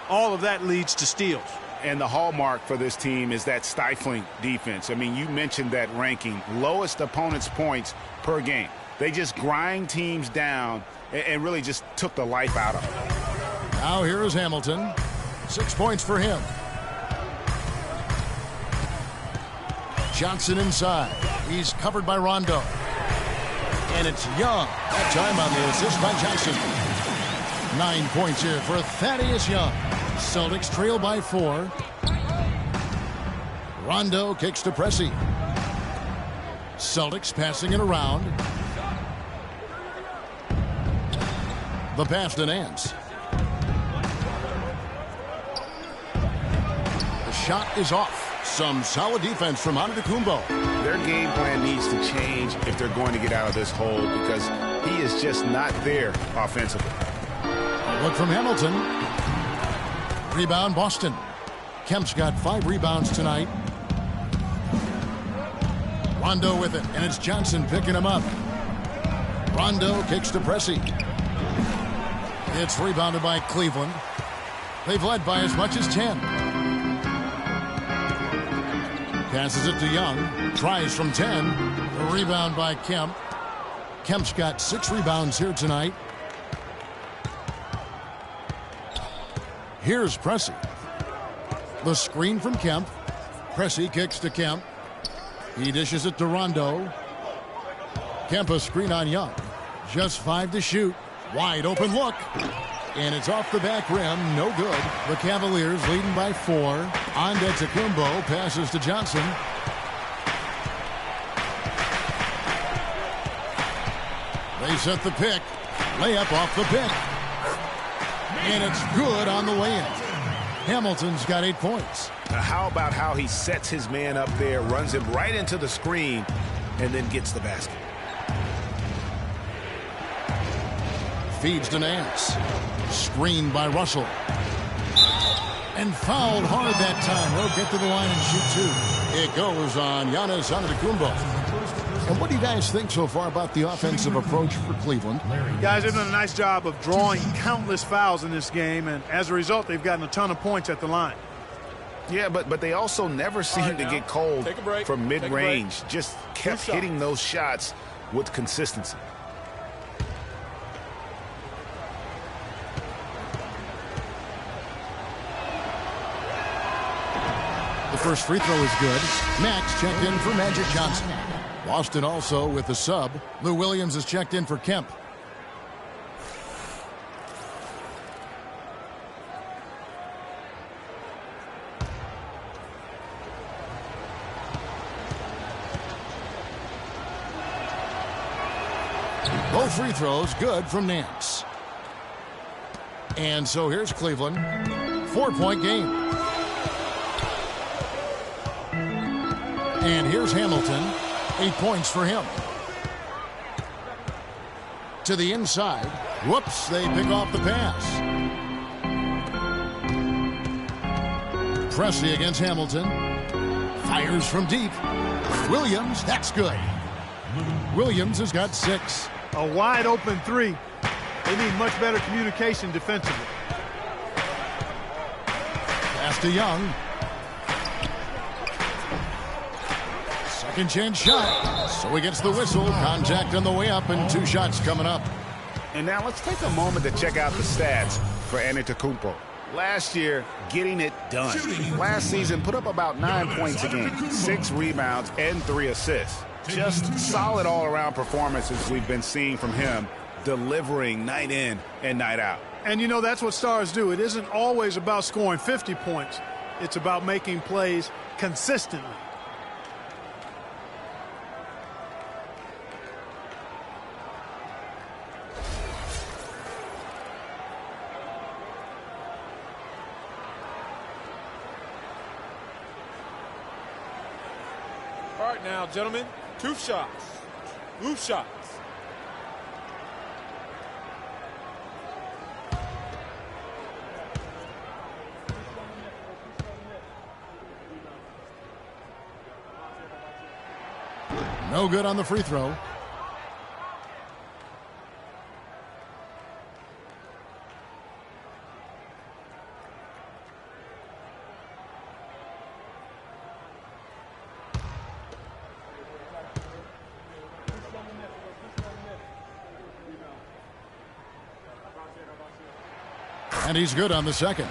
all of that leads to steals. And the hallmark for this team is that stifling defense. I mean, you mentioned that ranking. Lowest opponent's points per game. They just grind teams down and really just took the life out of them. Now here is Hamilton. 6 points for him. Johnson inside. He's covered by Rondo. And it's Young. That time on the assist by Johnson. 9 points here for Thaddeus Young. Celtics trail by 4. Rondo kicks to Pressey. Celtics passing it around. The pass to Nance. The shot is off. Some solid defense from Antetokounmpo. Their game plan needs to change if they're going to get out of this hole because he is just not there offensively. A look from Hamilton. Rebound Boston. Kemp's got 5 rebounds tonight. Rondo with it, and it's Johnson picking him up. Rondo kicks to Pressey. It's rebounded by Cleveland. They've led by as much as 10. Passes it to Young. Tries from 10. A rebound by Kemp. Kemp's got 6 rebounds here tonight. Here's Pressey. The screen from Kemp. Pressey kicks to Kemp. He dishes it to Rondo. Kemp a screen on Young. Just 5 to shoot. Wide open look. And it's off the back rim. No good. The Cavaliers leading by 4. Antetokounmpo passes to Johnson. They set the pick. Layup off the pick. And it's good on the way in. Hamilton's got 8 points. Now how about how he sets his man up there, runs him right into the screen, and then gets the basket. Feeds to Nance. Screened by Russell. And fouled hard that time. He'll get to the line and shoot 2. It goes on Giannis Antetokounmpo. And what do you guys think so far about the offensive approach for Cleveland? Guys, they've done a nice job of drawing countless fouls in this game, and as a result, they've gotten a ton of points at the line. Yeah, but they also never seem to get cold from mid-range. Just kept hitting those shots with consistency. The first free throw is good. Max checked in for Magic Johnson. Boston also with the sub. Lou Williams is checked in for Kemp. Both free throws good from Nance. And so here's Cleveland. 4-point game. And here's Hamilton. 8 points for him. To the inside. Whoops, they pick off the pass. Pressey against Hamilton. Fires from deep. Williams, that's good. Williams has got 6. A wide open 3. They need much better communication defensively. Pass to Young. Second chance shot. So he gets the whistle. Contact on the way up and 2 shots coming up. And now let's take a moment to check out the stats for Antetokounmpo. Last year, getting it done. Last season, put up about 9 points a game, 6 rebounds, and 3 assists. Just solid all-around performances we've been seeing from him, delivering night in and night out. And you know, that's what stars do. It isn't always about scoring 50 points. It's about making plays consistently. All right now, gentlemen, 2 shots. Loose shots. No good on the free throw. And he's good on the second.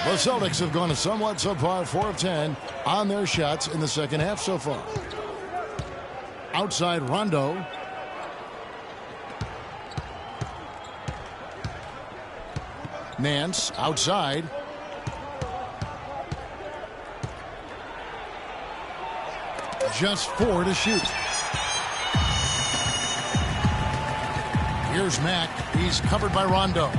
The Celtics have gone somewhat subpar, 4 of 10 on their shots in the second half so far. Outside Rondo. Nance outside. Just 4 to shoot. Here's Mack. He's covered by Rondo.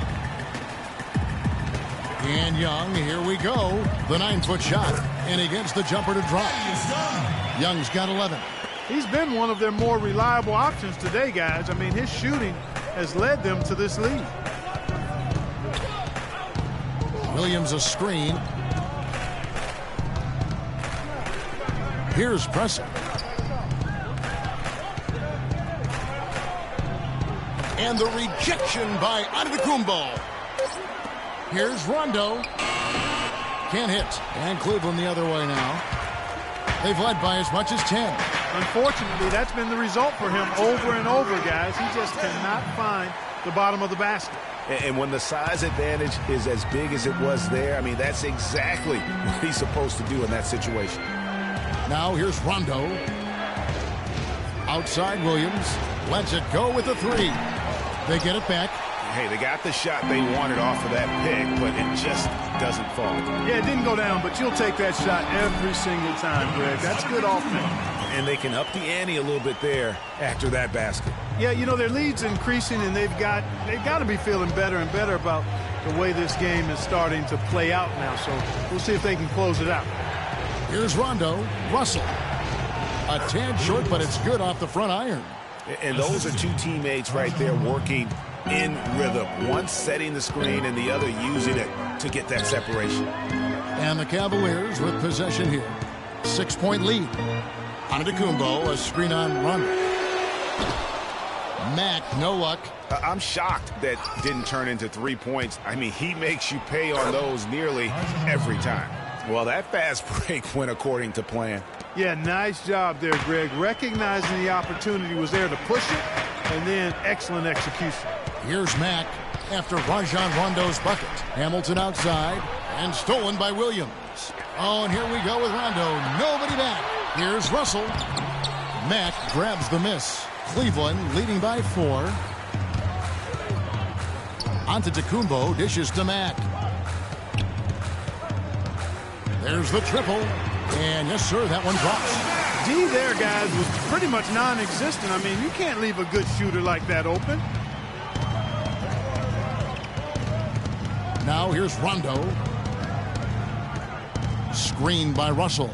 And Young, here we go. The 9-foot shot. And he gets the jumper to drop. Young's got 11. He's been one of their more reliable options today, guys. I mean, his shooting has led them to this lead. Williams a screen. Here's Pressey. And the rejection by Antetokounmpo. Here's Rondo. Can't hit. And Cleveland the other way now. They've led by as much as 10. Unfortunately, that's been the result for him over and over, guys. He just cannot find the bottom of the basket. And when the size advantage is as big as it was there, I mean, that's exactly what he's supposed to do in that situation. Now here's Rondo. Outside Williams. Lets it go with the three. They get it back. Hey, they got the shot they wanted off of that pick, but it just doesn't fall. Yeah, it didn't go down, but you'll take that shot every single time, Greg. That's good offense. And they can up the ante a little bit there after that basket. Yeah, you know, their lead's increasing, and they've got to be feeling better and better about the way this game is starting to play out now. So we'll see if they can close it out. Here's Rondo. Russell. A tad short, but it's good off the front iron. And those are two teammates right there working in rhythm. One setting the screen and the other using it to get that separation. And the Cavaliers with possession here. 6-point lead. Antetokounmpo, a screen on Rondo. Mack, no luck. I'm shocked that didn't turn into 3 points. I mean, he makes you pay on those nearly every time. Well, that fast break went according to plan. Yeah, nice job there, Greg. Recognizing the opportunity was there to push it, and then excellent execution. Here's Mack after Rajon Rondo's bucket. Hamilton outside and stolen by Williams. Oh, and here we go with Rondo. Nobody back. Here's Russell. Mack grabs the miss. Cleveland leading by 4. Antetokounmpo dishes to Mack. There's the triple. And yes, sir, that one drops. D there, guys, was pretty much non-existent. I mean, you can't leave a good shooter like that open. Now here's Rondo. Screened by Russell.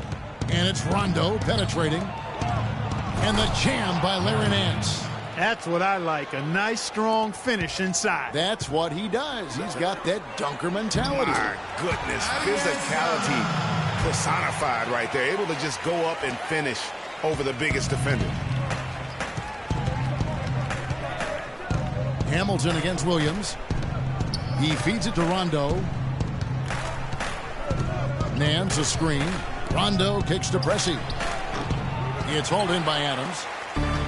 And it's Rondo penetrating. And the jam by Larry Nance. That's what I like. A nice, strong finish inside. That's what he does. He's got that dunker mentality. My goodness. Physicality personified right there. Able to just go up and finish over the biggest defender. Hamilton against Williams. He feeds it to Rondo. Nance a screen. Rondo kicks to Pressey. It's hauled in by Adams.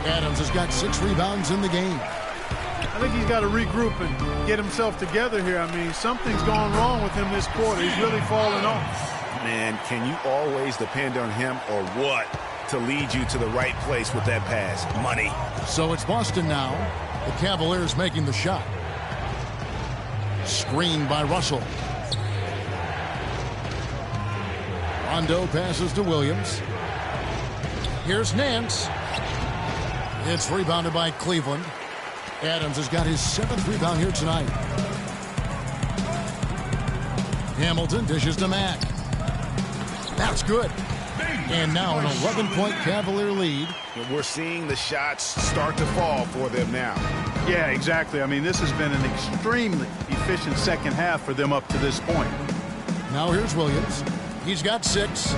Adams has got 6 rebounds in the game. I think he's got to regroup and get himself together here. I mean, something's gone wrong with him this quarter. He's really fallen off. Man, can you always depend on him or what to lead you to the right place with that pass? Money. So it's Boston now. The Cavaliers making the shot. Screened by Russell. Rondo passes to Williams. Here's Nance. It's rebounded by Cleveland. Adams has got his 7th rebound here tonight. Hamilton dishes to Mack. That's good. And now an 11-point Cavalier lead. We're seeing the shots start to fall for them now. Yeah, exactly. I mean, this has been an extremely efficient second half for them up to this point. Now here's Williams. He's got 6.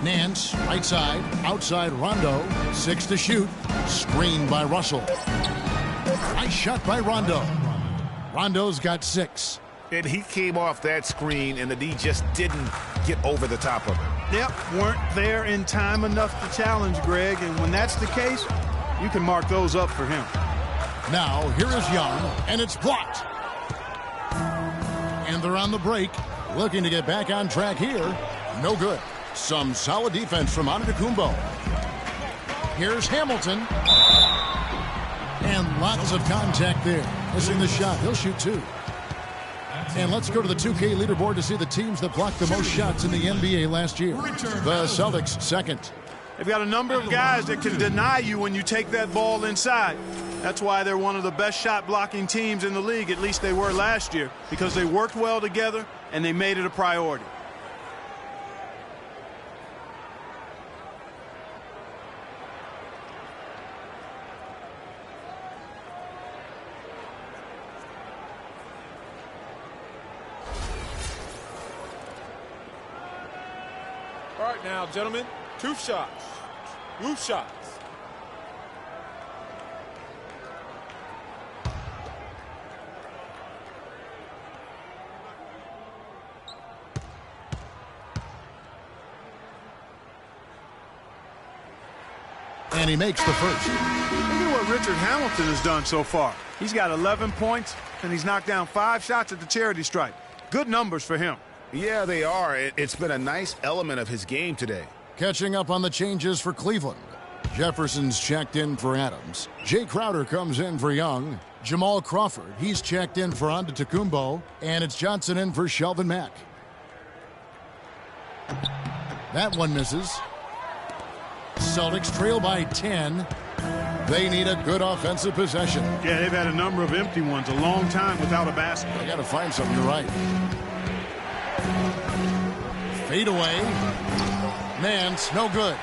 Nance, right side, outside Rondo. 6 to shoot. Screened by Russell. Nice shot by Rondo. Rondo's got 6. And he came off that screen, and the D just didn't get over the top of it. Yep, weren't there in time enough to challenge, Greg. And when that's the case, you can mark those up for him. Now, here is Young, and it's blocked. And they're on the break, looking to get back on track here. No good. Some solid defense from Antetokounmpo. Here's Hamilton. And lots of contact there. Missing the shot. He'll shoot 2. And let's go to the 2K leaderboard to see the teams that blocked the most shots in the NBA last year. The Celtics second. They've got a number of guys that can deny you when you take that ball inside. That's why they're one of the best shot blocking teams in the league, at least they were last year, because they worked well together and they made it a priority. All right, now, gentlemen, 2 shots. Roof shots. And he makes the first. Look at what Richard Hamilton has done so far. He's got 11 points, and he's knocked down 5 shots at the charity stripe. Good numbers for him. Yeah, they are. It's been a nice element of his game today. Catching up on the changes for Cleveland. Jefferson's checked in for Adams. Jay Crowder comes in for Young. Jamal Crawford, he's checked in for Antetokounmpo. And it's Johnson in for Shelvin Mack. That one misses. Celtics trail by 10. They need a good offensive possession. Yeah, they've had a number of empty ones, a long time without a basket. They got to find something. You're right. Fade away. Nance, no good.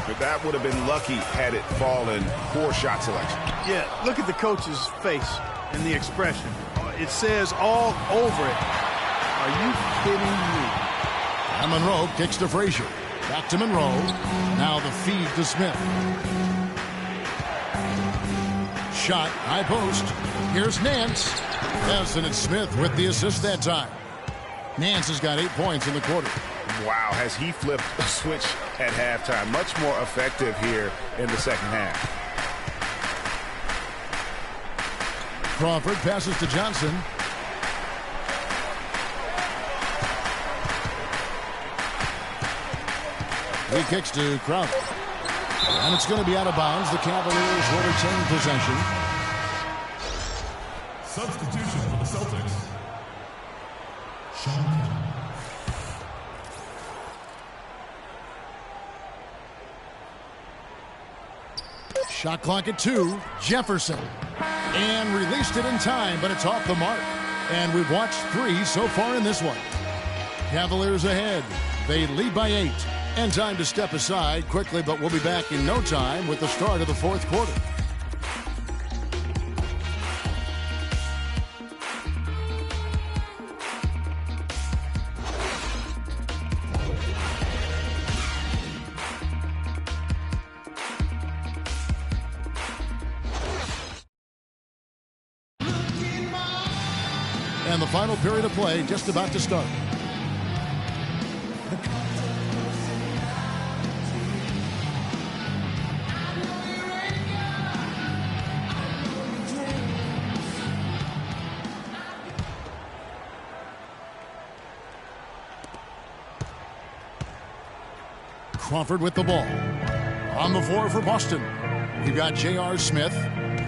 But that would have been lucky had it fallen. Poor shot selection. Yeah, look at the coach's face and the expression. It says all over it. Are you kidding me? And Monroe kicks to Frazier. Back to Monroe. Now the feed to Smith. Shot, high post. Here's Nance. Yes, and it's Smith with the assist that time. Nance has got 8 points in the quarter. Wow, has he flipped a switch at halftime. Much more effective here in the second half. Crawford passes to Johnson. He kicks to Crowder. And it's going to be out of bounds. The Cavaliers will retain possession. Substitution for the Celtics. Sean Kemp. Shot clock at 2. Jefferson. And released it in time, but it's off the mark. And we've watched 3 so far in this one. Cavaliers ahead. They lead by 8. And time to step aside quickly, but we'll be back in no time with the start of the fourth quarter. And the final period of play just about to start. Crawford with the ball. On the floor for Boston. You've got J.R. Smith.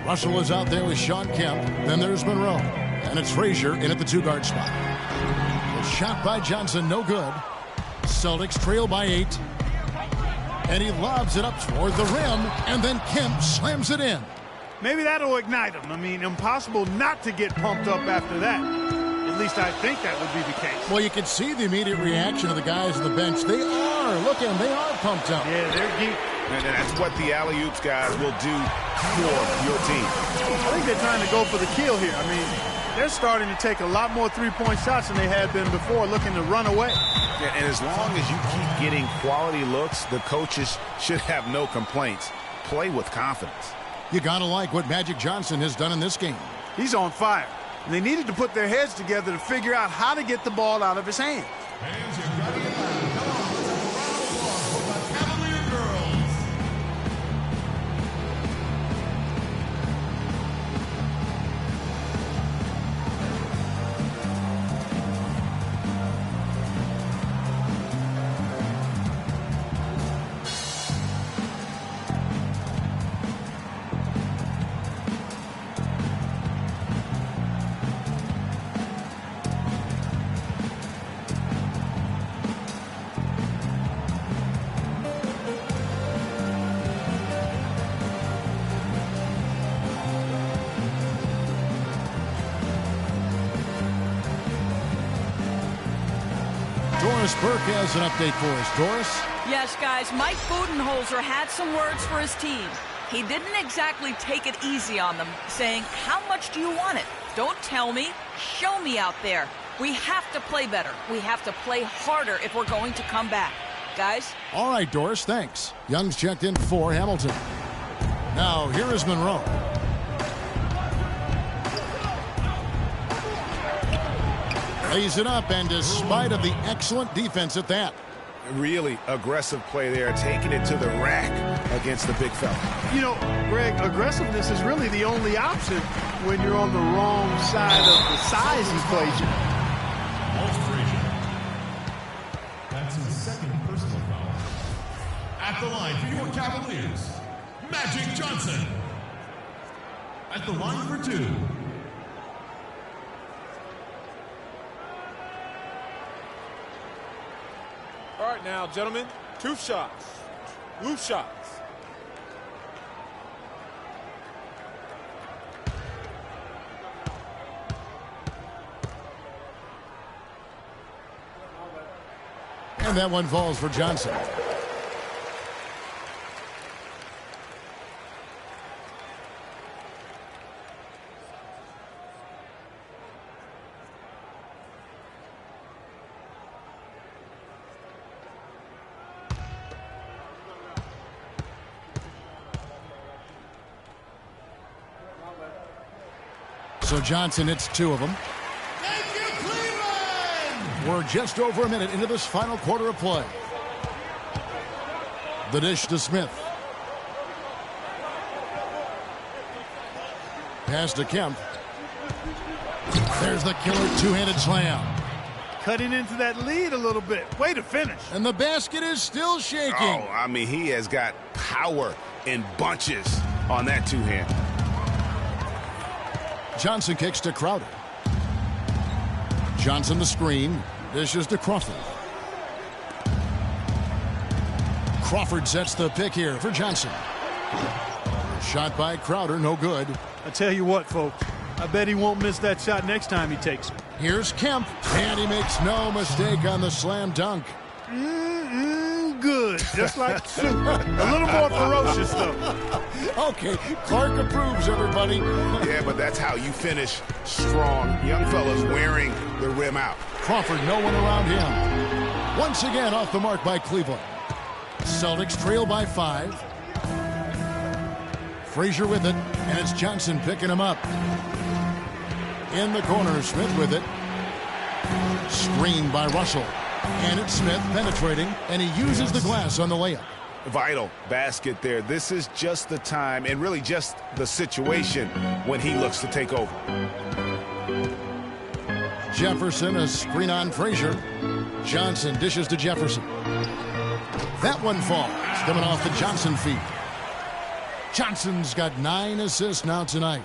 Russell is out there with Sean Kemp. Then there's Monroe. And it's Frazier in at the 2-guard spot. The shot by Johnson, no good. Celtics trail by 8. And he lobs it up toward the rim. And then Kemp slams it in. Maybe that'll ignite him. I mean, impossible not to get pumped up after that. At least I think that would be the case. Well, you can see the immediate reaction of the guys on the bench. They are. Look at them. They are pumped up. Yeah, they're geeked. And that's what the alley-oops guys will do for your team. I think they're trying to go for the kill here. I mean, they're starting to take a lot more three-point shots than they had been before, looking to run away. Yeah, and as long as you keep getting quality looks, the coaches should have no complaints. Play with confidence. You got to like what Magic Johnson has done in this game. He's on fire. And they needed to put their heads together to figure out how to get the ball out of his hands. Hands, you got to get back. Come on, let's have a round of applause for the Cavalier girls. Doris Burke has an update for us. Doris? Yes, guys, Mike Budenholzer had some words for his team. He didn't exactly take it easy on them, saying, how much do you want it? Don't tell me. Show me out there. We have to play better. We have to play harder if we're going to come back. Guys? All right, Doris, thanks. Young's checked in for Hamilton. Now, here is Monroe. Lays it up, and despite of the excellent defense at that. Really aggressive play there, taking it to the rack against the big fella. You know, Greg, aggressiveness is really the only option when you're on the wrong side of the size equation. That's his second personal foul. At the line for your Cavaliers, Magic Johnson. At the line for 2. All right now, gentlemen, 2 shots. Loose shots. And that one falls for Johnson. So Johnson hits 2 of them. Thank you, Cleveland! We're just over a minute into this final quarter of play. The dish to Smith. Pass to Kemp. There's the killer two-handed slam. Cutting into that lead a little bit. Way to finish. And the basket is still shaking. Oh, I mean, he has got power in bunches on that two-hand. Johnson kicks to Crowder. Johnson the screen. Dishes to Crawford. Crawford sets the pick here for Johnson. Shot by Crowder, no good. I tell you what, folks. I bet he won't miss that shot next time he takes it. Here's Kemp, and he makes no mistake on the slam dunk. Good, just like soup. A little more ferocious, though. Okay, Clark approves, everybody. Yeah, but that's how you finish strong. Young fellas wearing the rim out. Crawford, no one around him. Once again, off the mark by Cleveland. Celtics trail by 5. Frazier with it, and it's Johnson picking him up. In the corner, Smith with it. Screened by Russell. And it's Smith penetrating, and he uses the glass on the layup. Vital basket there. This is just the time, and really just the situation when he looks to take over. Jefferson, a screen on Frazier. Johnson dishes to Jefferson. That one falls, coming off the Johnson feet. Johnson's got 9 assists now tonight.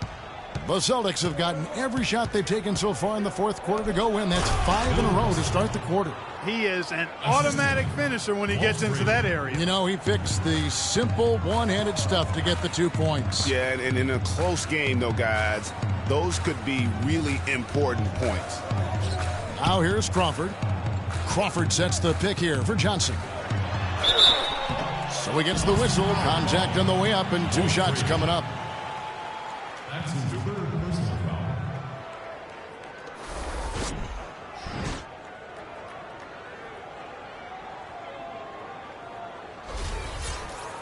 The Celtics have gotten every shot they've taken so far in the fourth quarter to go win. That's 5 in a row to start the quarter. He is an automatic finisher when he gets into that area. You know, he picks the simple one-handed stuff to get the 2 points. Yeah, and in a close game, though, guys, those could be really important points. Now here's Crawford. Crawford sets the pick here for Johnson. So he gets the whistle. Contact on the way up, and 2 shots coming up. That's his third personal foul.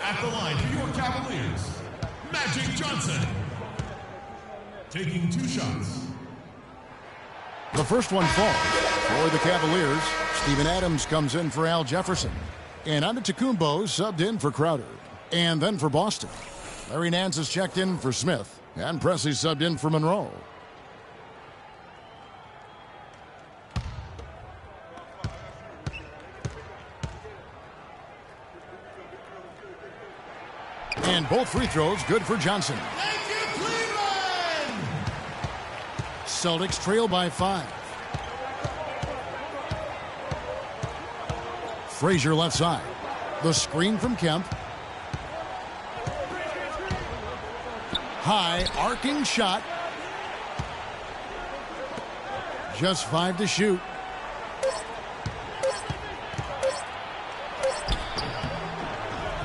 At the line for your Cavaliers, Magic Johnson. Taking 2 shots. The first one falls for the Cavaliers. Steven Adams comes in for Al Jefferson. And Antetokounmpo subbed in for Crowder. And then for Boston, Larry Nance is checked in for Smith. And Presley subbed in for Monroe. And both free throws good for Johnson. Thank you, Cleveland! Celtics trail by 5. Frazier left side. The screen from Kemp. High arcing shot. Just 5 to shoot.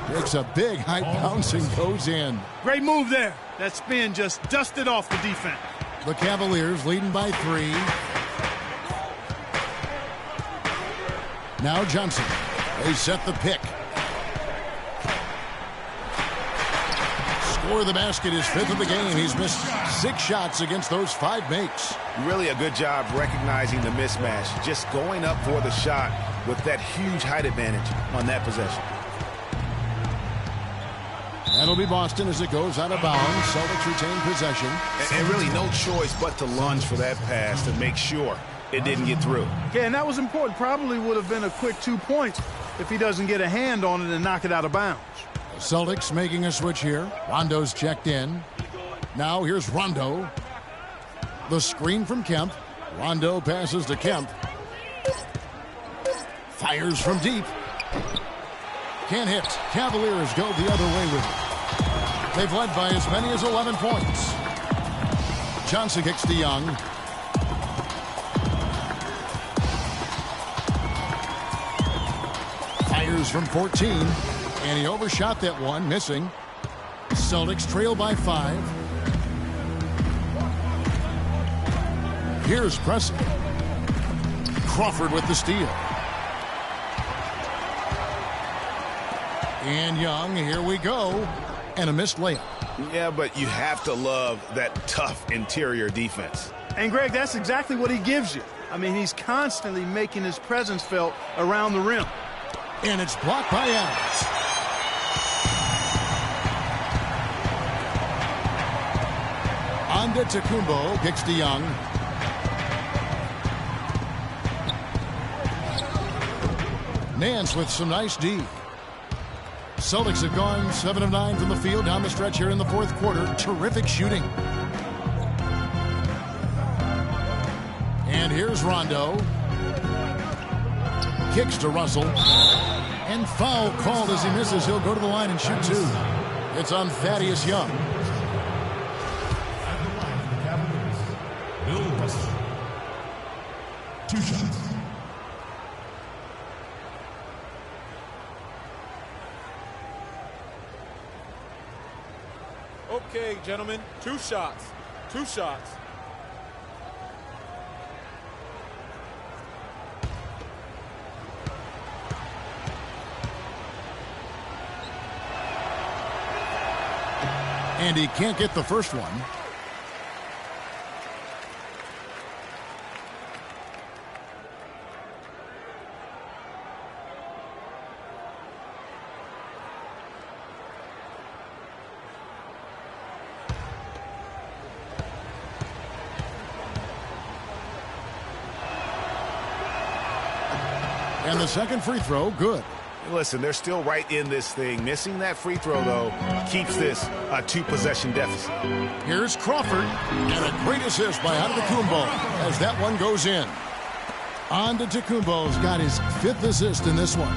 Takes a big high bounce and goes in. Great move there. That spin just dusted off the defense. The Cavaliers leading by 3. Now Johnson. They set the pick. Score of the basket is 5th of the game. He's missed 6 shots against those 5 makes. Really a good job recognizing the mismatch. Just going up for the shot with that huge height advantage on that possession. That'll be Boston as it goes out of bounds. Celtics retain possession. And really no choice but to lunge for that pass to make sure it didn't get through. Yeah, and that was important. Probably would have been a quick 2 points if he doesn't get a hand on it and knock it out of bounds. Celtics making a switch here. Rondo's checked in. Now here's Rondo. The screen from Kemp. Rondo passes to Kemp. Fires from deep. Can't hit. Cavaliers go the other way with it. They've led by as many as 11 points. Johnson kicks to Young. Fires from 14. And he overshot that one, missing. Celtics trail by 5. Here's Pressey. Crawford with the steal. And Young, here we go. And a missed layup. Yeah, but you have to love that tough interior defense. And, Greg, that's exactly what he gives you. I mean, he's constantly making his presence felt around the rim. And it's blocked by Adams. Antetokounmpo kicks to Young. Nance with some nice D. Celtics have gone 7 of 9 from the field down the stretch here in the fourth quarter. Terrific shooting. And here's Rondo. Kicks to Russell. And foul called as he misses. He'll go to the line and shoot 2. It's on Thaddeus Young. At the line for the Cavaliers, Bill Russell. 2 shots. Okay, gentlemen, 2 shots. 2 shots. And he can't get the first one. And the second free throw, good. Listen, they're still right in this thing. Missing that free throw, though, keeps this a 2-possession deficit. Here's Crawford, and a great assist by Antetokounmpo as that one goes in. Antetokounmpo's got his 5th assist in this one.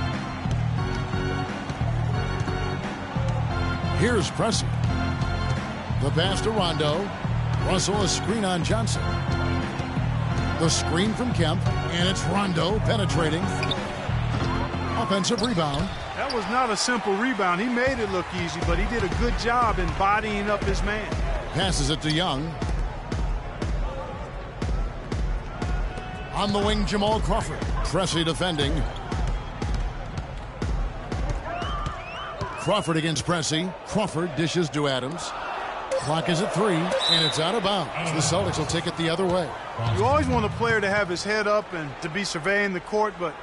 Here's Pressey. The pass to Rondo. Russell, a screen on Johnson. The screen from Kemp, and it's Rondo penetrating. Offensive rebound. That was not a simple rebound. He made it look easy, but he did a good job in bodying up his man. Passes it to Young. On the wing, Jamal Crawford. Pressey defending. Crawford against Pressey. Crawford dishes to Adams. Clock is at 3, and it's out of bounds. The Celtics will take it the other way. You always want a player to have his head up and to be surveying the court, but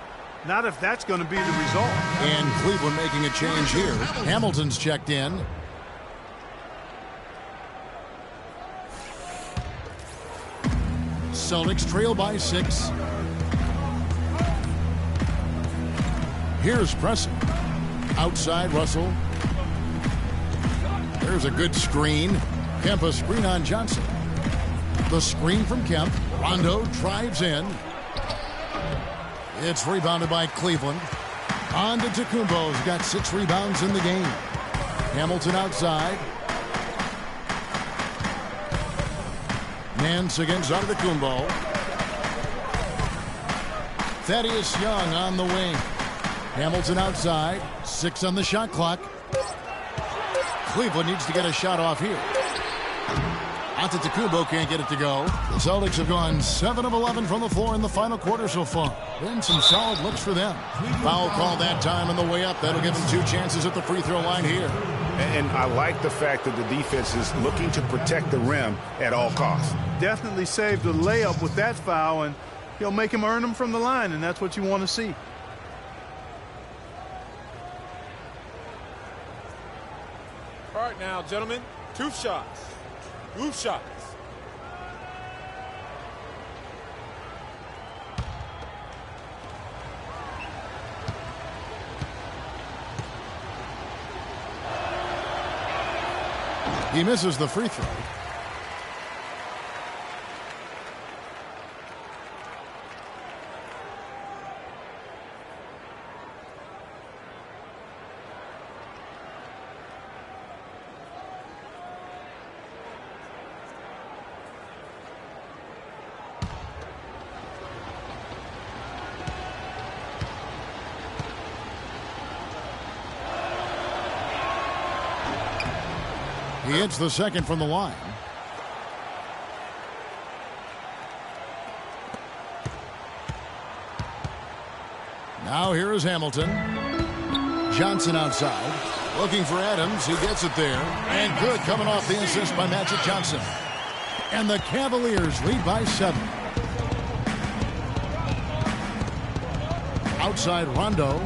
not if that's going to be the result. And Cleveland making a change here. Hamilton's checked in. Celtics trail by 6. Here's Pressey. Outside Russell. There's a good screen. Kemp a screen on Johnson. The screen from Kemp. Rondo drives in. It's rebounded by Cleveland. Antetokounmpo's got 6 rebounds in the game. Hamilton outside. Nance against Antetokounmpo. Thaddeus Young on the wing. Hamilton outside. 6 on the shot clock. Cleveland needs to get a shot off here. Antetokounmpo can't get it to go. The Celtics have gone 7 of 11 from the floor in the final quarter so far. Been some solid looks for them. Foul call that time on the way up. That'll give them 2 chances at the free throw line here. And I like the fact that the defense is looking to protect the rim at all costs. Definitely saved a layup with that foul, and he'll make him earn them from the line, and that's what you want to see. right, now, gentlemen. 2 shots. 2 shots. He misses the free throw. He hits the second from the line. Now here is Hamilton. Johnson outside. Looking for Adams. He gets it there. And good coming off the assist by Magic Johnson. And the Cavaliers lead by 7. Outside Rondo.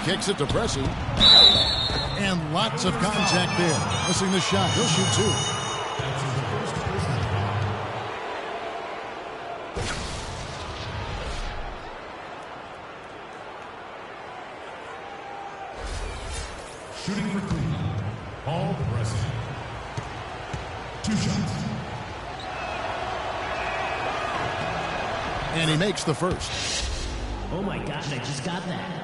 Kicks it to Pressey. And lots of contact there. Missing the shot. He'll shoot 2. Shooting for Cleveland, Paul Pressey. 2 shots. And he makes the first. Oh my gosh, I just got that.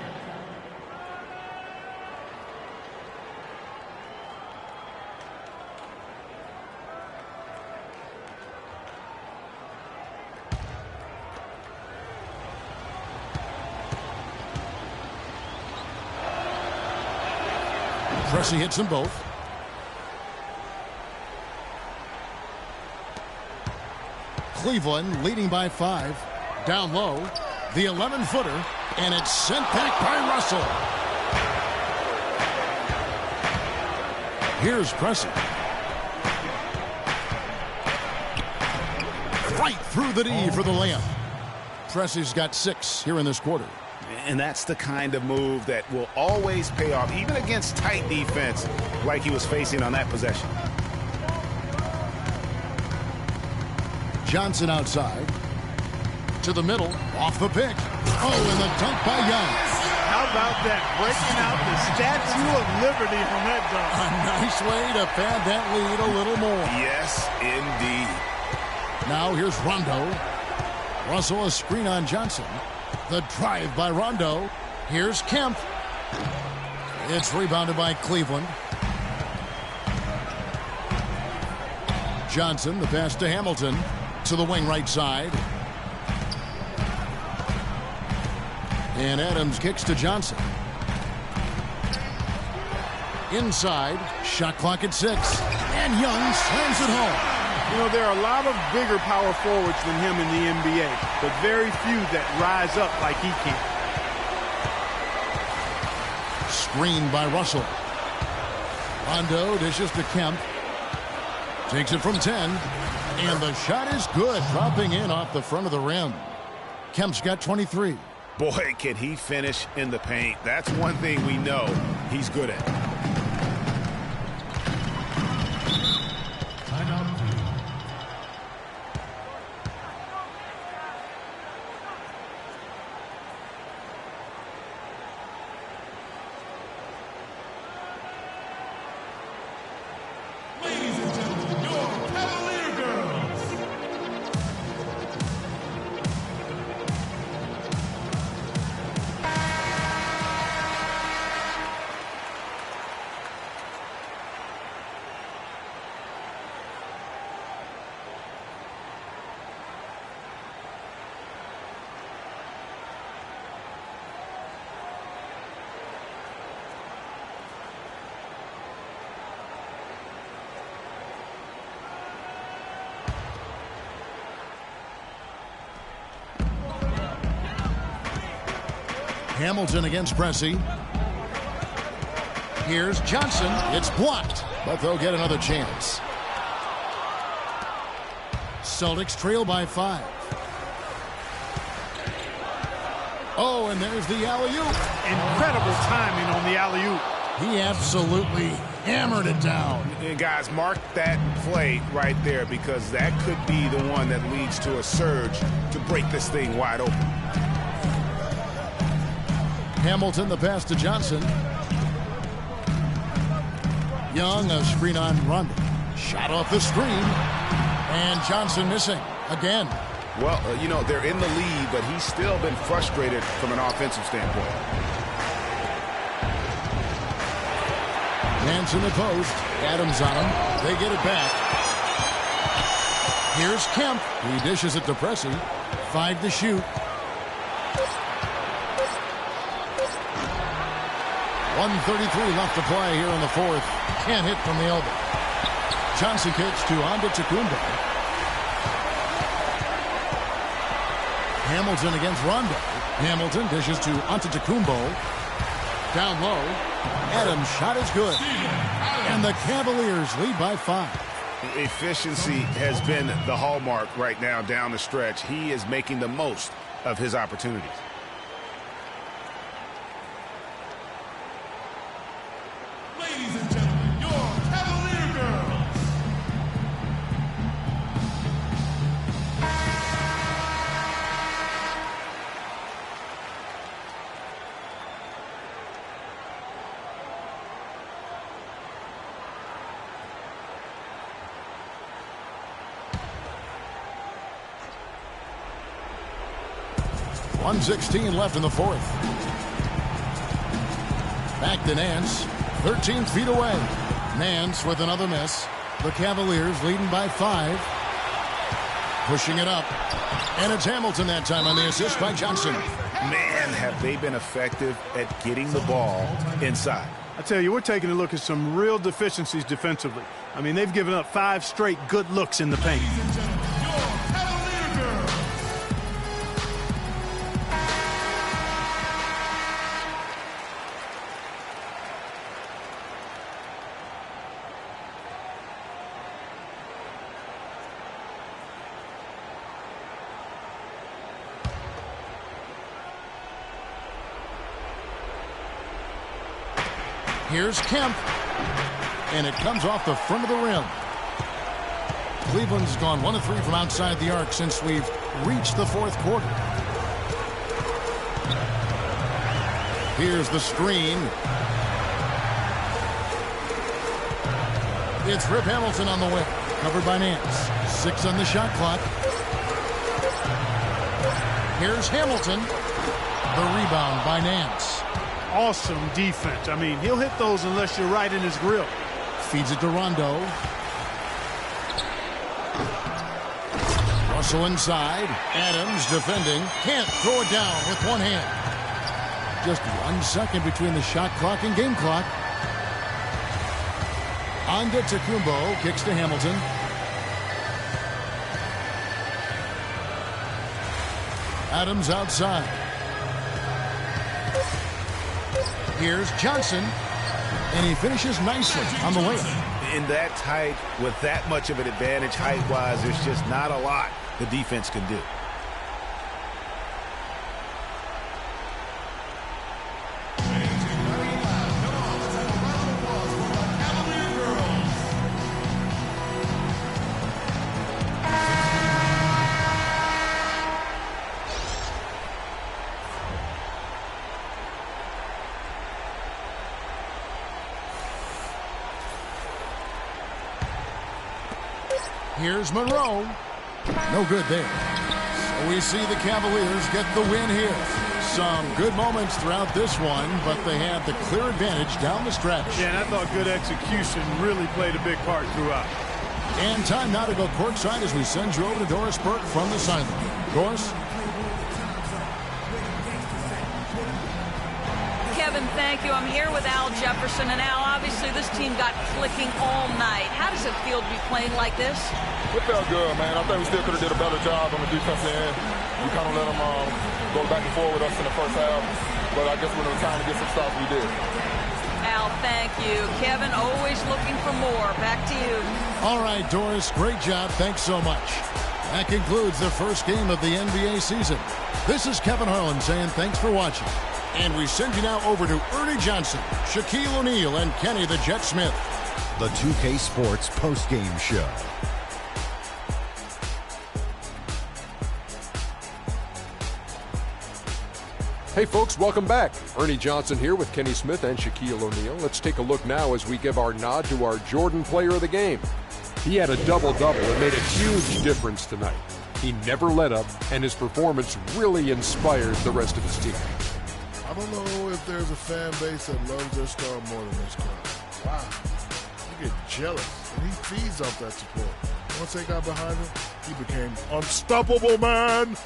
Pressey hits them both. Cleveland leading by 5. Down low. The 11-footer. And it's sent back by Russell. Here's Pressey. Right through the D for the layup. Pressey's got 6 here in this quarter. And that's the kind of move that will always pay off, even against tight defense like he was facing on that possession. Johnson outside. To the middle. Off the pick. Oh, and the dunk by Young. How about that? Breaking out the Statue of Liberty from that dunk. A nice way to pad that lead a little more. Yes, indeed. Now here's Rondo. Russell a screen on Johnson. The drive by Rondo. Here's Kemp. It's rebounded by Cleveland. Johnson, the pass to Hamilton. To the wing right side. And Adams kicks to Johnson. Inside. Shot clock at 6. And Young slams it home. You know, there are a lot of bigger power forwards than him in the NBA, but very few that rise up like he can. Screened by Russell. Rondo dishes to Kemp. Takes it from 10. And the shot is good, dropping in off the front of the rim. Kemp's got 23. Boy, can he finish in the paint. That's one thing we know he's good at. Hamilton against Pressey. Here's Johnson. It's blocked, but they'll get another chance. Celtics trail by 5. Oh, and there's the alley-oop. Incredible timing on the alley-oop. He absolutely hammered it down. And guys, mark that play right there, because that could be the one that leads to a surge to break this thing wide open. Hamilton, the pass to Johnson. Young, a screen on Rondo. Shot off the screen. And Johnson missing again. Well, you know, they're in the lead, but he's still been frustrated from an offensive standpoint. Nance in the post. Adams on him. They get it back. Here's Kemp. He dishes it to Pressey. 5 to shoot. 1:33 left to play here in the fourth. Can't hit from the elbow. Johnson kicks to Antetokounmpo. Hamilton against Rondo. Hamilton dishes to Antetokounmpo. Down low. Adams' shot is good. And the Cavaliers lead by 5. Efficiency has been the hallmark right now down the stretch. He is making the most of his opportunities. Ladies and gentlemen, your Cavalier girls. .116 left in the fourth. Back to Nance. 13 feet away. Nance with another miss. The Cavaliers leading by 5. Pushing it up. And it's Hamilton that time on the assist by Johnson. Man, have they been effective at getting the ball inside. I tell you, we're taking a look at some real deficiencies defensively. I mean, they've given up 5 straight good looks in the paint. Here's Kemp. And it comes off the front of the rim. Cleveland's gone 1 of 3 from outside the arc since we've reached the fourth quarter. Here's the screen. It's Rip Hamilton on the wing. Covered by Nance. 6 on the shot clock. Here's Hamilton. The rebound by Nance. Awesome defense. I mean, he'll hit those unless you're right in his grill. Feeds it to Rondo. Russell inside. Adams defending. Can't throw it down with one hand. Just 1 second between the shot clock and game clock. Antetokounmpo kicks to Hamilton. Adams outside. Here's Johnson, and he finishes nicely on the layup. In that tight, with that much of an advantage height-wise, there's just not a lot the defense can do. Here's Monroe. No good there. So we see the Cavaliers get the win here. Some good moments throughout this one, but they have the clear advantage down the stretch. Yeah, and I thought good execution really played a big part throughout. And time now to go courtside as we send you over to Doris Burke from the sideline. Doris? Kevin, thank you. I'm here with Al Jefferson. And Al, obviously this team got clicking all night. How does it feel to be playing like this? It felt good, man. I think we still could have did a better job on the defensive end. We kind of let them go back and forth with us in the first half. But I guess when it was time to get some stops, we did. Al, thank you. Kevin, always looking for more. Back to you. All right, Doris, great job. Thanks so much. That concludes the first game of the NBA season. This is Kevin Harlan saying thanks for watching. And we send you now over to Ernie Johnson, Shaquille O'Neal, and Kenny the Jet Smith. The 2K Sports postgame show. Hey folks, welcome back. Ernie Johnson here with Kenny Smith and Shaquille O'Neal. Let's take a look now as we give our nod to our Jordan player of the game. He had a double-double that made a huge difference tonight. He never let up, and his performance really inspires the rest of his team. I don't know if there's a fan base that loves their star more than this crowd. Wow. You get jealous, and he feeds off that support. Once they got behind him, he became unstoppable, man.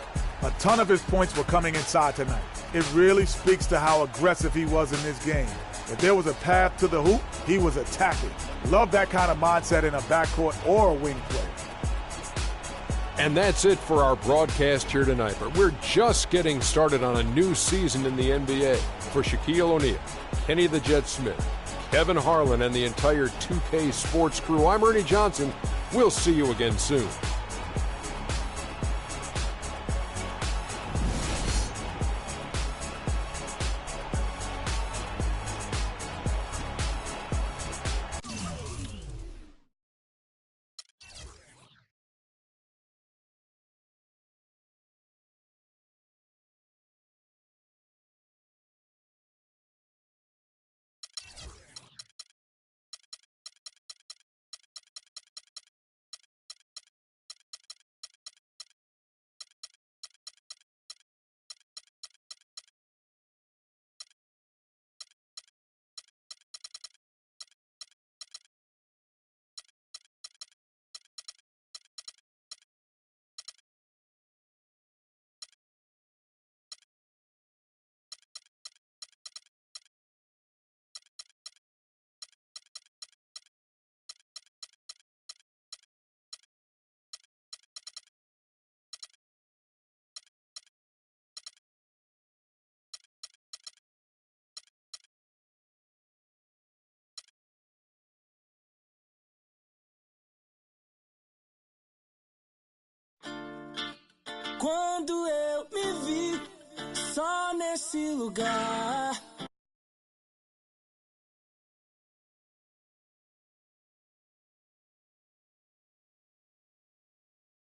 A ton of his points were coming inside tonight. It really speaks to how aggressive he was in this game. If there was a path to the hoop, he was attacking. Love that kind of mindset in a backcourt or a wing play. And that's it for our broadcast here tonight. But we're just getting started on a new season in the NBA. For Shaquille O'Neal, Kenny the Jet Smith, Kevin Harlan, and the entire 2K Sports crew, I'm Ernie Johnson. We'll see you again soon. Quando eu me vi só nesse lugar,